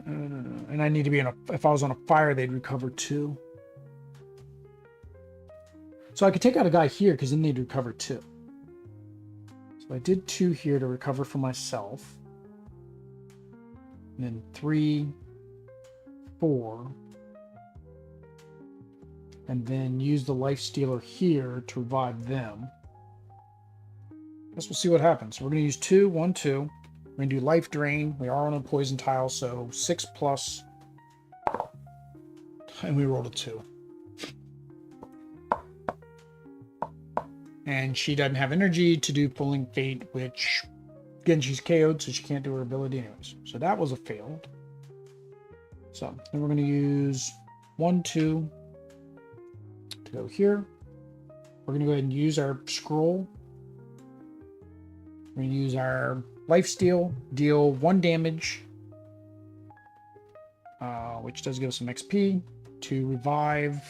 And I need to be in a... If I was on a fire, they'd recover 2. So I could take out a guy here because then they'd recover 2. So I did 2 here to recover for myself. And then 3, 4... and then use the life stealer here to revive them. Guess we'll see what happens. We're going to use 2, 1, 2. We're going to do life drain. We are on a poison tile, so 6 plus. And we rolled a 2. And she doesn't have energy to do pulling fate, which, again, she's KO'd, so she can't do her ability anyways. So that was a fail. So then we're going to use 1, 2, to go here. We're going to go ahead and use our scroll. We're going to use our lifesteal, deal 1 damage, which does give us some XP, to revive.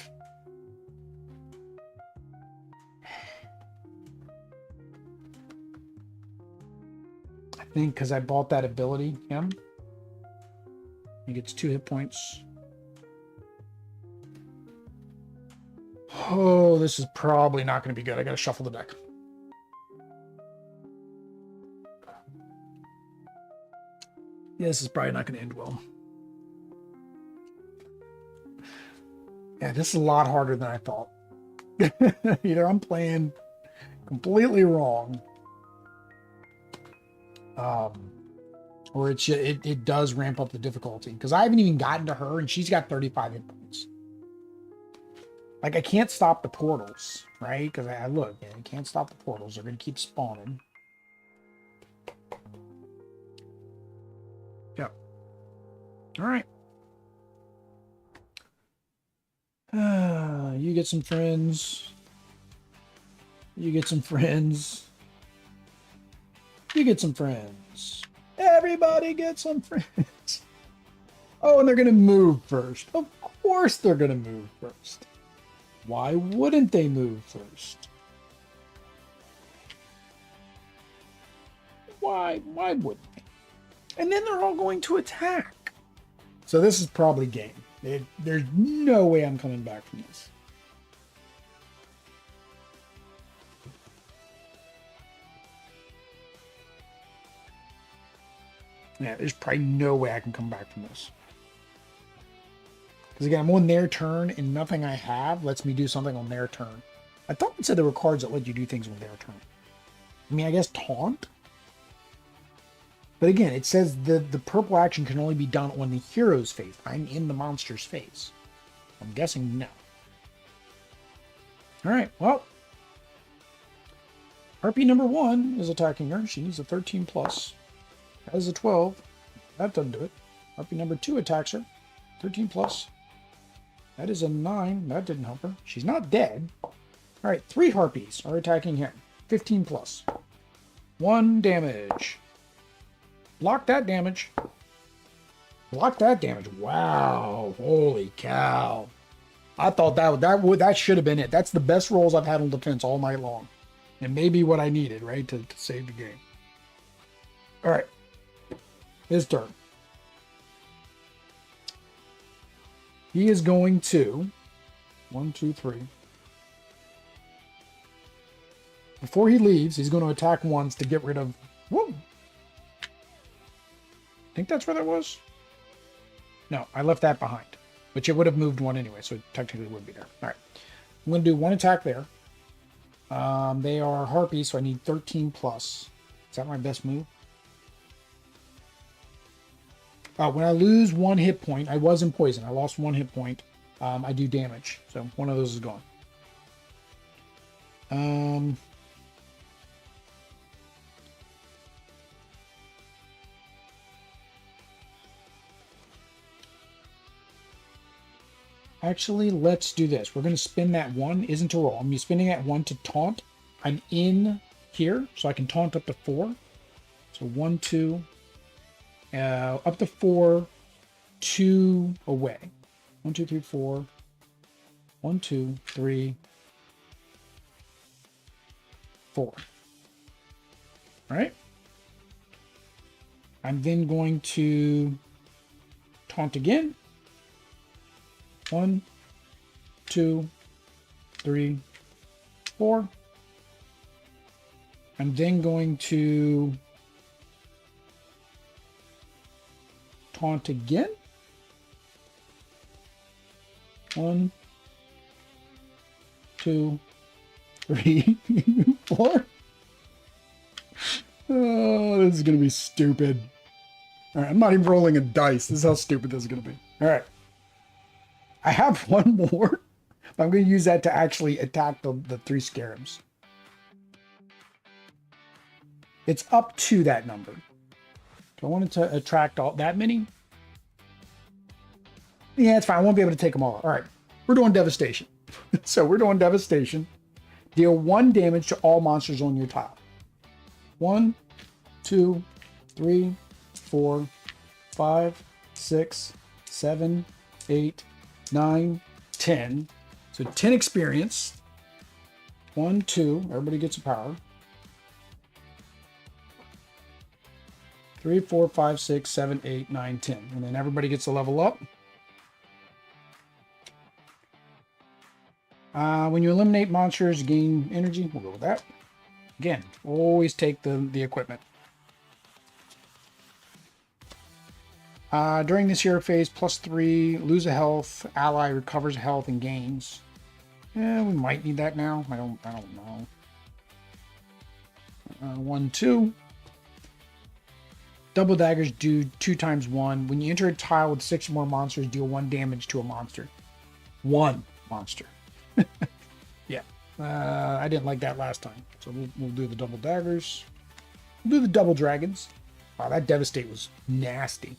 I think because I bought that ability, him. He gets 2 hit points. Oh, this is probably not going to be good. I got to shuffle the deck. Yeah, this is probably not going to end well. Yeah, this is a lot harder than I thought. Either I'm playing completely wrong, or it does ramp up the difficulty, because I haven't even gotten to her and she's got 35 hit points. Like, I can't stop the portals, right? Because I look, I can't stop the portals. They're going to keep spawning. Yep. All right. You get some friends. You get some friends. You get some friends. Everybody get some friends. Oh, and they're going to move first. Of course they're going to move first. Why wouldn't they move first? Why wouldn't they? And then they're all going to attack. So this is probably game. There's no way I'm coming back from this. Yeah, there's probably no way I can come back from this. Because again, I'm on their turn, and nothing I have lets me do something on their turn. I thought it said there were cards that let you do things on their turn. I mean, I guess taunt? But again, it says the purple action can only be done on the hero's face. I'm in the monster's face. I'm guessing no. Alright, well. Harpy number 1 is attacking her. She needs a 13 plus. That is a 12. That doesn't do it. Harpy number 2 attacks her. 13 plus. That is a 9. That didn't help her. She's not dead. Alright, 3 harpies are attacking him. 15 plus. 1 damage. Block that damage. Block that damage. Wow. Holy cow. I thought that should have been it. That's the best rolls I've had on defense all night long. And maybe what I needed, right, to save the game. Alright. His turn. He is going to 1, 2, 3. Before he leaves, he's going to attack once to get rid of... Whoa! I think that's where that was? No, I left that behind. Which it would have moved 1 anyway, so it technically would be there. Alright. I'm going to do 1 attack there. They are harpies, so I need 13 plus. Is that my best move? When I lose 1 hit point, I was in poison. I lost 1 hit point. I do damage, so one of those is gone. Actually, let's do this. We're going to spin that 1. Isn't a roll. I'm spinning that 1 to taunt. I'm in here, so I can taunt up to 4. So 1, 2, up to 4, 2 away. 1, 2, 3, 4. 1, 2, 3, 4. All right. I'm then going to taunt again. 1, 2, 3, 4. I'm then going to taunt again. 1, 2, 3, 4. Oh, this is going to be stupid. All right, I'm not even rolling a dice. This is how stupid this is going to be. All right. I have 1 more. I'm going to use that to actually attack the 3 scarabs. It's up to that number. Do I want it to attract all that many? Yeah, it's fine. I won't be able to take them all. All right. We're doing devastation. So we're doing devastation. Deal 1 damage to all monsters on your tile. 1, 2, 3, 4, 5, 6, 7, 8, 9, 10. So 10 experience. 1, 2. Everybody gets a power. 3, 4, 5, 6, 7, 8, 9, 10. And then everybody gets a level up. When you eliminate monsters, gain energy. We'll go with that. Again, always take the equipment. During this hero phase, +3, lose a health, ally recovers health and gains. Yeah, we might need that now. I don't know. 1, 2. Double daggers do 2 times 1. When you enter a tile with 6 or more monsters, deal 1 damage to a monster. 1 monster. Yeah. I didn't like that last time. So we'll do the double daggers. We'll do the double dragons. Wow, that devastate was nasty.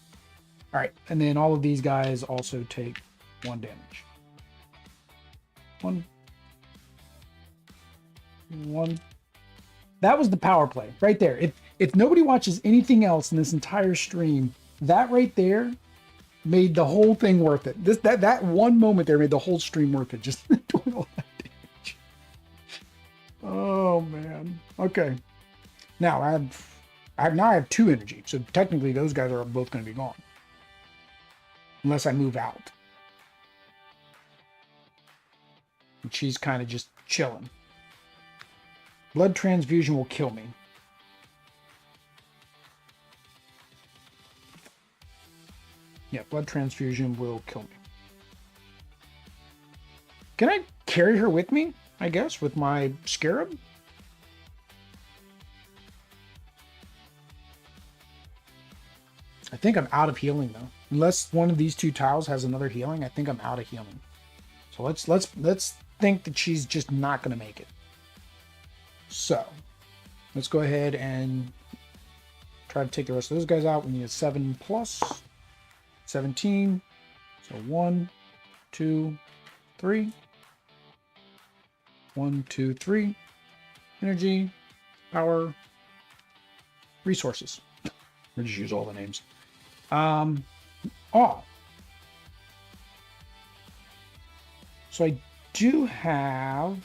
All right. And then all of these guys also take 1 damage. 1. 1. That was the power play right there. If nobody watches anything else in this entire stream, that right there made the whole thing worth it. That one moment there made the whole stream worth it. Just doing all that damage. Oh man. Okay. Now I have 2 energy, so technically those guys are both going to be gone, unless I move out. And she's kind of just chilling. Blood transfusion will kill me. Yeah, blood transfusion will kill me. Can I carry her with me, I guess, with my scarab? I think I'm out of healing, though. Unless one of these 2 tiles has another healing, I think I'm out of healing. So let's think that she's just not going to make it. So let's go ahead and try to take the rest of those guys out. We need a 7 plus 17. So 1, 2, 3. 1, 2, 3. Energy, power, resources. We'll just use all the names. Oh. So I do have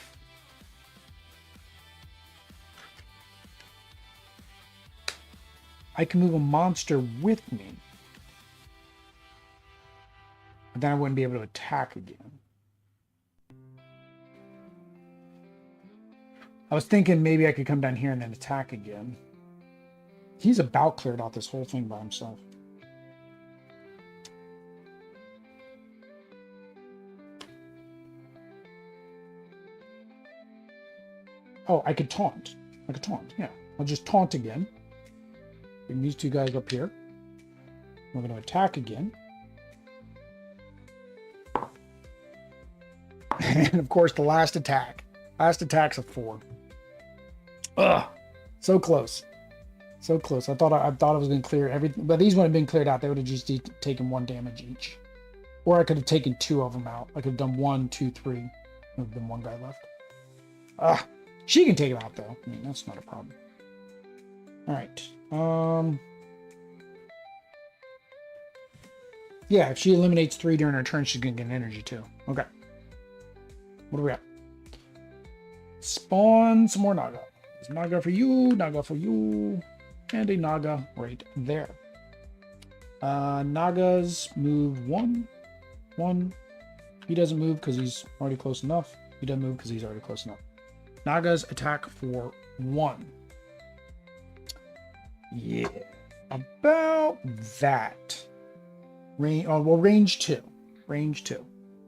I can move a monster with me. But then I wouldn't be able to attack again. I was thinking maybe I could come down here and then attack again. He's about cleared out this whole thing by himself. Oh, I could taunt. I could taunt, yeah. I'll just taunt again. Bring these two guys up here. We're going to attack again. And of course, the last attack. Last attack's a 4. Ugh. So close. So close. I thought I was going to clear everything, but these wouldn't have been cleared out. They would have just taken 1 damage each. Or I could have taken 2 of them out. I could have done 1, 2, 3. There would have been 1 guy left. Ah, she can take him out though. I mean, that's not a problem. All right. Yeah, if she eliminates 3 during her turn, she's gonna get an energy too. Okay. What do we got? Spawn some more Naga. There's Naga for you, Naga for you, and a Naga right there. Nagas move 1. He doesn't move because he's already close enough. He doesn't move because he's already close enough. Nagas attack for 1. Yeah, about that. Range 2. Range 2.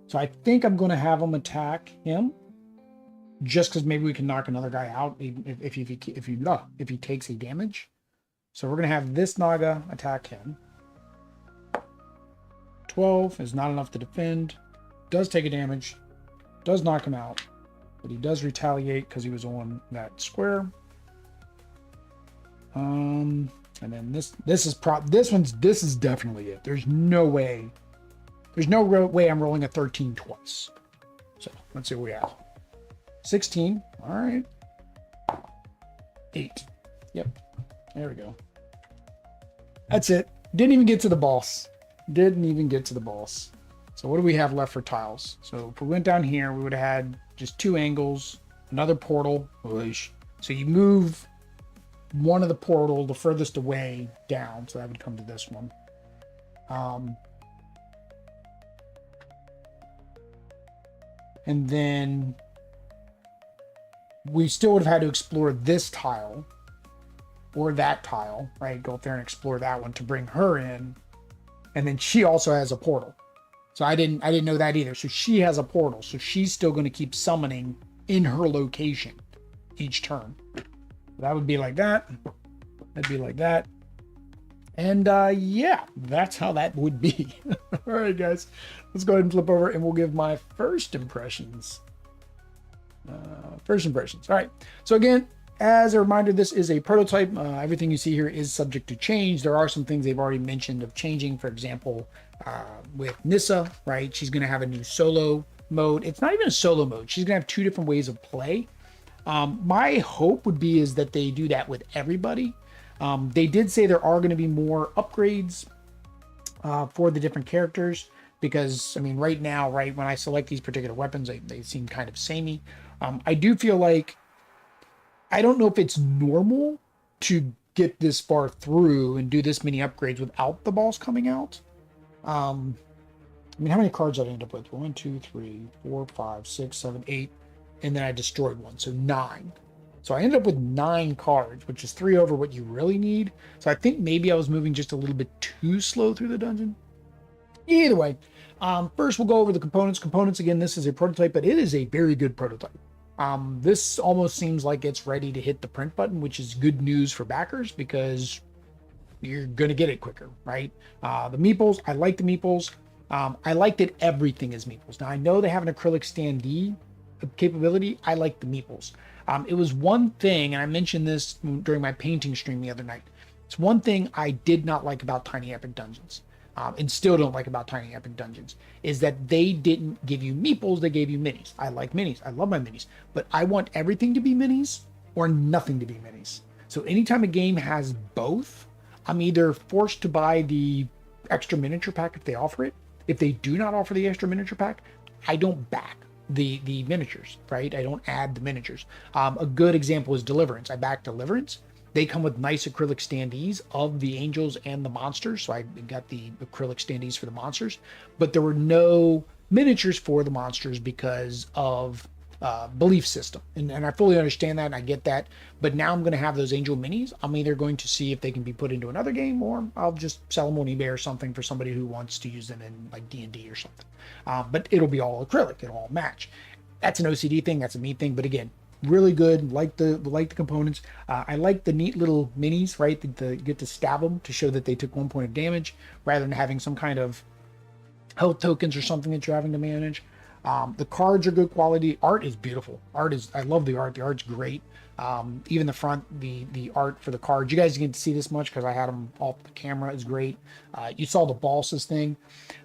So I think I'm going to have him attack him, just because maybe we can knock another guy out if he takes a damage. So we're going to have this Naga attack him. 12 is not enough to defend. Does take a damage. Does knock him out. But he does retaliate because he was on that square. And then this is definitely it. There's no way I'm rolling a 13 twice. So let's see what we have. 16. All right. 8. Yep. There we go. That's it. Didn't even get to the boss. So what do we have left for tiles? So if we went down here, we would have had just 2 angles, another portal. So you move one of the portal the furthest away down. So that would come to this one. And then we still would have had to explore this tile or that tile, right? Go up there and explore that one to bring her in. And then she also has a portal. So I didn't know that either. So she has a portal. So she's still going to keep summoning in her location each turn. That would be like that. That'd be like that. And yeah, that's how that would be. All right, guys, let's go ahead and flip over and we'll give my first impressions. All right. So again, as a reminder, this is a prototype. Everything you see here is subject to change. There are some things they've already mentioned of changing. For example, with Nyssa, right? She's going to have a new solo mode. It's not even a solo mode. She's going to have 2 different ways of play. My hope would be is that they do that with everybody. They did say there are going to be more upgrades for the different characters because, I mean, right now, right, when I select these particular weapons, they seem kind of samey. I do feel like, I don't know if it's normal to get this far through and do this many upgrades without the boss coming out. I mean, how many cards did I end up with? 1, 2, 3, 4, 5, 6, 7, 8. And then I destroyed 1, so 9. So I ended up with 9 cards, which is 3 over what you really need. So I think maybe I was moving just a little bit too slow through the dungeon. Either way, first we'll go over the components. Components, again, this is a prototype, but it is a very good prototype. This almost seems like it's ready to hit the print button, which is good news for backers because you're going to get it quicker, right? The meeples, I like the meeples. I like that everything is meeples. Now, I know they have an acrylic standee capability. I like the meeples. It was one thing, and I mentioned this during my painting stream the other night. It's one thing I did not like about Tiny Epic Dungeons, and still don't like about Tiny Epic Dungeons, is that they didn't give you meeples, they gave you minis. I like minis. I love my minis. But I want everything to be minis or nothing to be minis. So anytime a game has both, I'm either forced to buy the extra miniature pack if they offer it. If they do not offer the extra miniature pack, I don't back the miniatures, right? I don't add the miniatures. A good example is Deliverance. I back Deliverance. They come with nice acrylic standees of the angels and the monsters. So I got the acrylic standees for the monsters, but there were no miniatures for the monsters because of belief system. And I fully understand that and I get that. But now I'm going to have those angel minis. I'm either going to see if they can be put into another game or I'll just sell them on eBay or something for somebody who wants to use them in like D&D or something. But it'll be all acrylic. It'll all match. That's an OCD thing. That's a me thing. But again, really good. Like the components. I like the neat little minis, right? You get to stab them to show that they took 1 point of damage, rather than having some kind of health tokens or something that you're having to manage. The cards are good quality. Art is beautiful. I love the art. The art's great. Even the front, the art for the cards. You guys didn't get to see this much because I had them off the camera. Is great. You saw the bosses thing.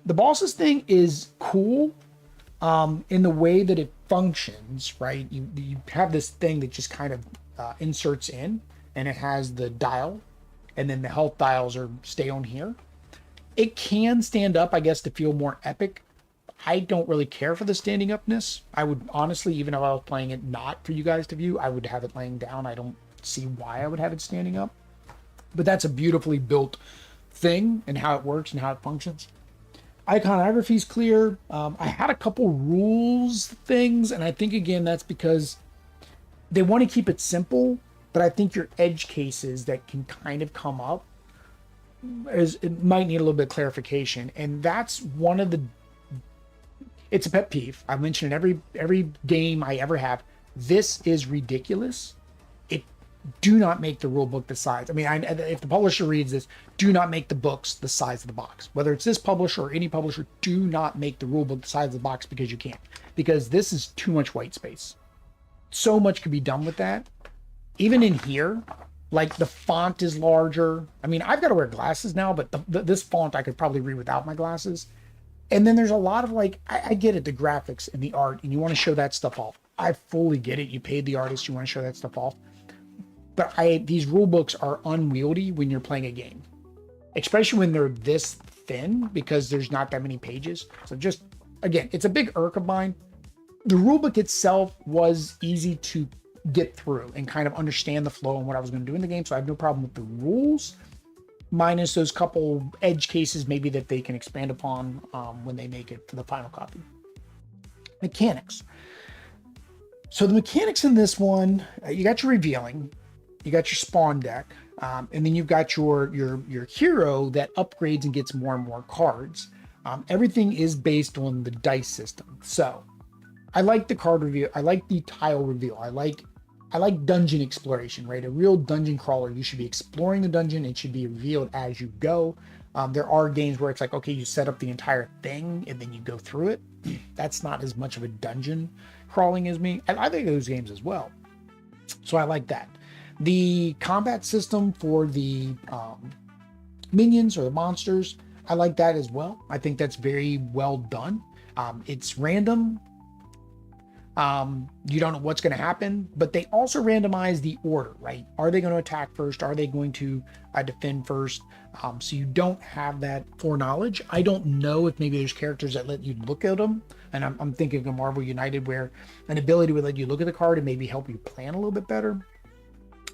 The bosses thing is cool in the way that it functions, right? You have this thing that just kind of inserts in, and it has the dial, and then the health dials stay on here. It can stand up, I guess, to feel more epic. I don't really care for the standing upness. I would honestly, even if I was playing it not for you guys to view, I would have it laying down. I don't see why I would have it standing up. But that's a beautifully built thing and how it works and how it functions. Iconography is clear. I had a couple rules things, and I think, again, that's because they want to keep it simple, but I think your edge cases that can kind of come up, it might need a little bit of clarification. And that's one of the... It's a pet peeve. I mentioned in every game I ever have. This is ridiculous. Do not make the rule book the size. I mean, if the publisher reads this, do not make the books the size of the box. Whether it's this publisher or any publisher, do not make the rule book the size of the box, because you can't. Because this is too much white space. So much could be done with that. Even in here, like the font is larger. I mean, I've got to wear glasses now, but this font I could probably read without my glasses. And then there's a lot of I get it, the graphics and the art, and you want to show that stuff off. I fully get it. You paid the artist, you want to show that stuff off. But these rule books are unwieldy when you're playing a game, especially when they're this thin, because there's not that many pages. So just, again, it's a big irk of mine. The rule book itself was easy to get through and kind of understand the flow and what I was going to do in the game. So I have no problem with the rules, minus those couple edge cases maybe that they can expand upon when they make it for the final copy. Mechanics. So the mechanics in this one, you got your revealing, you got your spawn deck, and then you've got your hero that upgrades and gets more and more cards. Everything is based on the dice system. So I like the card reveal. I like the tile reveal. I like dungeon exploration, right? A real dungeon crawler. You should be exploring the dungeon. It should be revealed as you go. There are games where it's like, okay, you set up the entire thing and then you go through it. That's not as much of a dungeon crawling as me. And I think those games as well. So I like that. The combat system for the minions or the monsters, I like that as well. I think that's very well done. It's random. You don't know what's going to happen, but they also randomize the order, right? Are they going to attack first? Are they going to defend first? So you don't have that foreknowledge. I don't know if maybe there's characters that let you look at them. And I'm thinking of Marvel United, where an ability would let you look at the card and maybe help you plan a little bit better.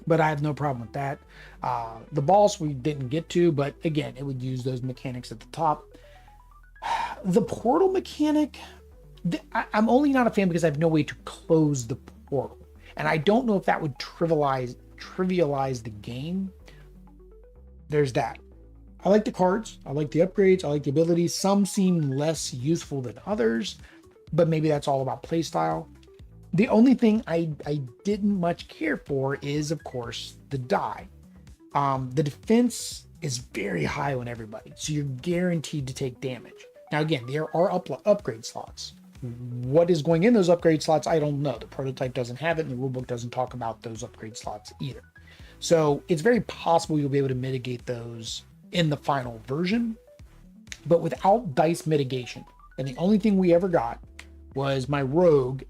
But I have no problem with that. The boss we didn't get to, but again, it would use those mechanics at the top. The portal mechanic, I'm only not a fan because I have no way to close the portal. And I don't know if that would trivialize the game. There's that. I like the cards. I like the upgrades. I like the abilities. Some seem less useful than others, but maybe that's all about playstyle. The only thing I didn't much care for is, of course, the die. The defense is very high on everybody, so you're guaranteed to take damage. Now, again, there are upgrade slots. What is going in those upgrade slots, I don't know. The prototype doesn't have it, and the rulebook doesn't talk about those upgrade slots either. So it's very possible you'll be able to mitigate those in the final version, but without dice mitigation. And the only thing we ever got was my rogue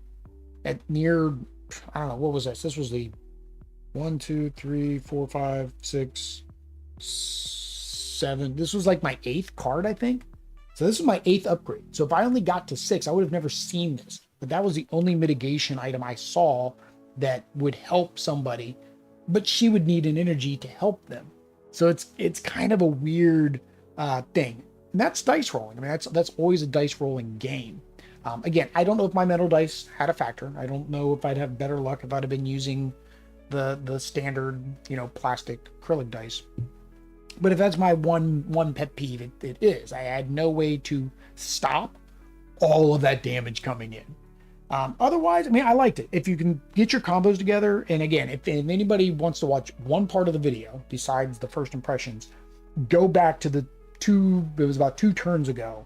at near, I don't know, what was this? This was the 1, 2, 3, 4, 5, 6, 7. This was like my 8th card, I think. So this is my 8th upgrade. So if I only got to 6, I would have never seen this. But that was the only mitigation item I saw that would help somebody, but she would need an energy to help them. So it's kind of a weird thing. And that's dice rolling. I mean, that's always a dice rolling game. Again, I don't know if my metal dice had a factor. I don't know if I'd have better luck if I'd have been using the standard, plastic acrylic dice. But if that's my one pet peeve, it is. I had no way to stop all of that damage coming in. Otherwise, I mean, I liked it. If you can get your combos together, and again, if anybody wants to watch one part of the video besides the first impressions, go back to it was about 2 turns ago.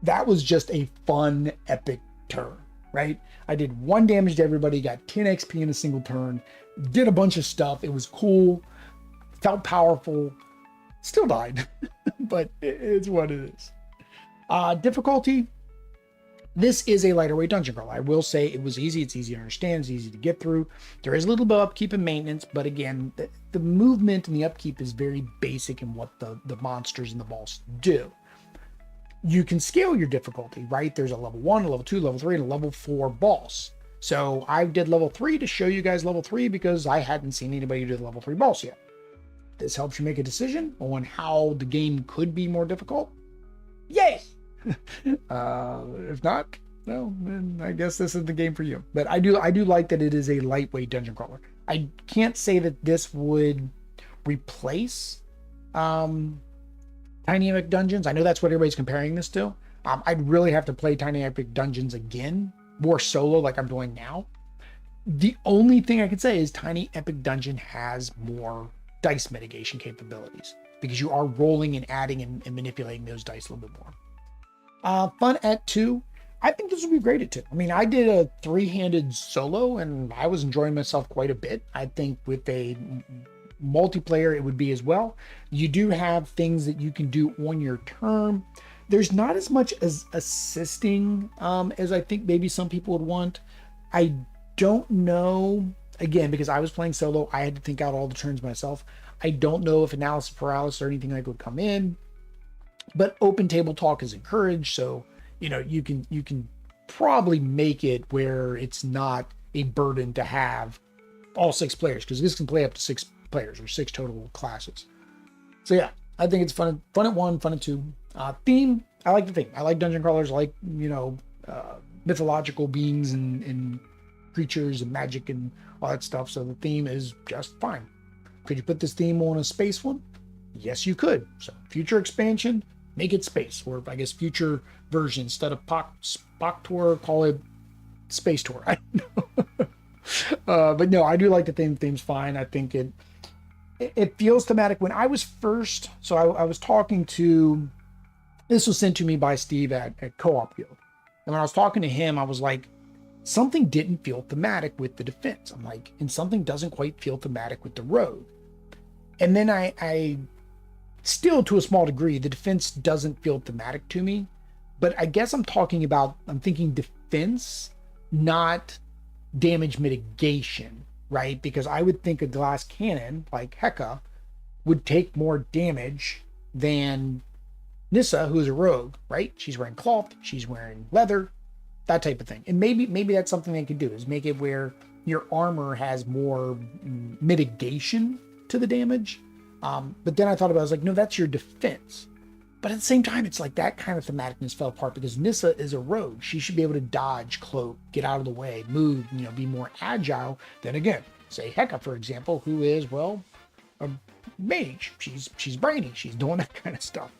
That was just a fun, epic turn, right? I did 1 damage to everybody, got 10 XP in a single turn, did a bunch of stuff. It was cool, felt powerful, still died, but it's what it is. Difficulty. This is a lighter weight dungeon crawl. I will say it was easy. It's easy to understand. It's easy to get through. There is a little bit of upkeep and maintenance, but again, the movement and the upkeep is very basic in what the monsters and the boss do. You can scale your difficulty, right? There's a level 1, a level 2, level 3, and a level 4 boss. So I did level 3 to show you guys level 3 because I hadn't seen anybody do the level 3 boss yet. This helps you make a decision on how the game could be more difficult. Yay! If not, well, then I guess this is the game for you. But I do like that it is a lightweight dungeon crawler. I can't say that this would replace Tiny Epic Dungeons. I know that's what everybody's comparing this to. I'd really have to play Tiny Epic Dungeons again, more solo like I'm doing now. The only thing I can say is Tiny Epic Dungeon has more dice mitigation capabilities because you are rolling and adding and manipulating those dice a little bit more. Fun at 2. I think this would be great at 2. I mean, I did a 3-handed solo and I was enjoying myself quite a bit. I think with a multiplayer, it would be as well. You do have things that you can do on your turn. There's not as much as assisting as I think maybe some people would want. I don't know, again, because I was playing solo, I had to think out all the turns myself. I don't know if analysis paralysis or anything like would come in. But open table talk is encouraged, so you can probably make it where it's not a burden to have all 6 players, because this can play up to 6 players or 6 total classes. So yeah, I think it's fun at 1, fun at 2. Theme, I like the theme. I like dungeon crawlers. I like mythological beings and creatures and magic and all that stuff. So the theme is just fine. Could you put this theme on a space one? Yes, you could. So future expansion, make it space, or I guess future version, instead of Boktor, call it Space Tour. I don't know. But no, I do like the theme. Theme's fine. I think it feels thematic. When I was first, so I was talking to, this was sent to me by Steve at Co-op Guild. And when I was talking to him, I was like, something didn't feel thematic with the defense. I'm like, and something doesn't quite feel thematic with the rogue. And then I still, to a small degree, the defense doesn't feel thematic to me, but I guess I'm thinking defense, not damage mitigation, right? Because I would think a glass cannon like Heka would take more damage than Nyssa, who is a rogue, right? She's wearing cloth, she's wearing leather, that type of thing. And maybe that's something they could do, is make it where your armor has more mitigation to the damage. But then I thought about it, I was like, no, that's your defense. But at the same time, it's like that kind of thematicness fell apart because Nyssa is a rogue. She should be able to dodge, cloak, get out of the way, move, be more agile than, again, say Heka, for example, who is, well, a mage. She's brainy. She's doing that kind of stuff.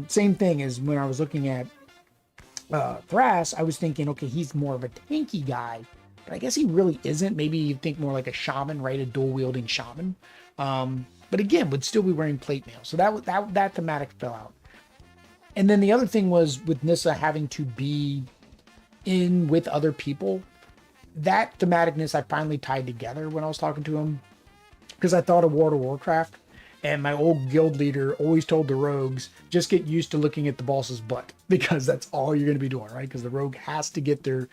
Same thing as when I was looking at Thras, I was thinking, okay, he's more of a tanky guy, but I guess he really isn't. Maybe you think more like a shaman, right? A dual-wielding shaman. But again, would still be wearing plate mail. So that thematic fell out. And then the other thing was with Nyssa having to be in with other people. That thematicness I finally tied together when I was talking to him, because I thought of World of Warcraft, and my old guild leader always told the rogues, just get used to looking at the boss's butt, because that's all you're going to be doing, right? Because the rogue has to get their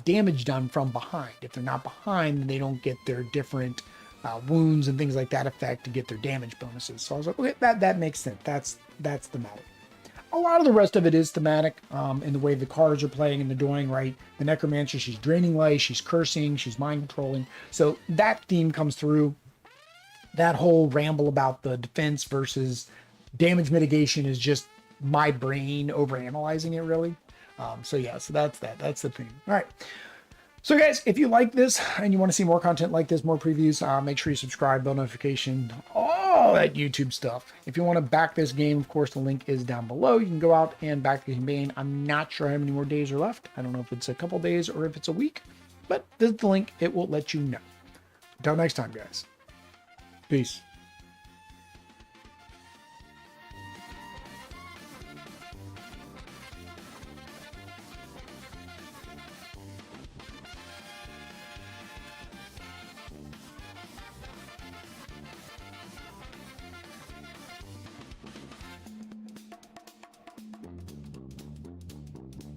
damage done from behind. If they're not behind, then they don't get their different wounds and things like that effect to get their damage bonuses. So I was like, okay, that makes sense. That's thematic. A lot of the rest of it is thematic in the way the cards are playing and they're doing, right? The necromancer, she's draining life, she's cursing, she's mind controlling. So that theme comes through. That whole ramble about the defense versus damage mitigation is just my brain overanalyzing it, really. So that's that. That's the theme. All right. So guys, if you like this and you want to see more content like this, more previews, make sure you subscribe, bell notification, all that YouTube stuff. If you want to back this game, of course, the link is down below. You can go out and back the campaign. I'm not sure how many more days are left. I don't know if it's a couple days or if it's a week, but this is the link. It will let you know. Until next time, guys. Peace.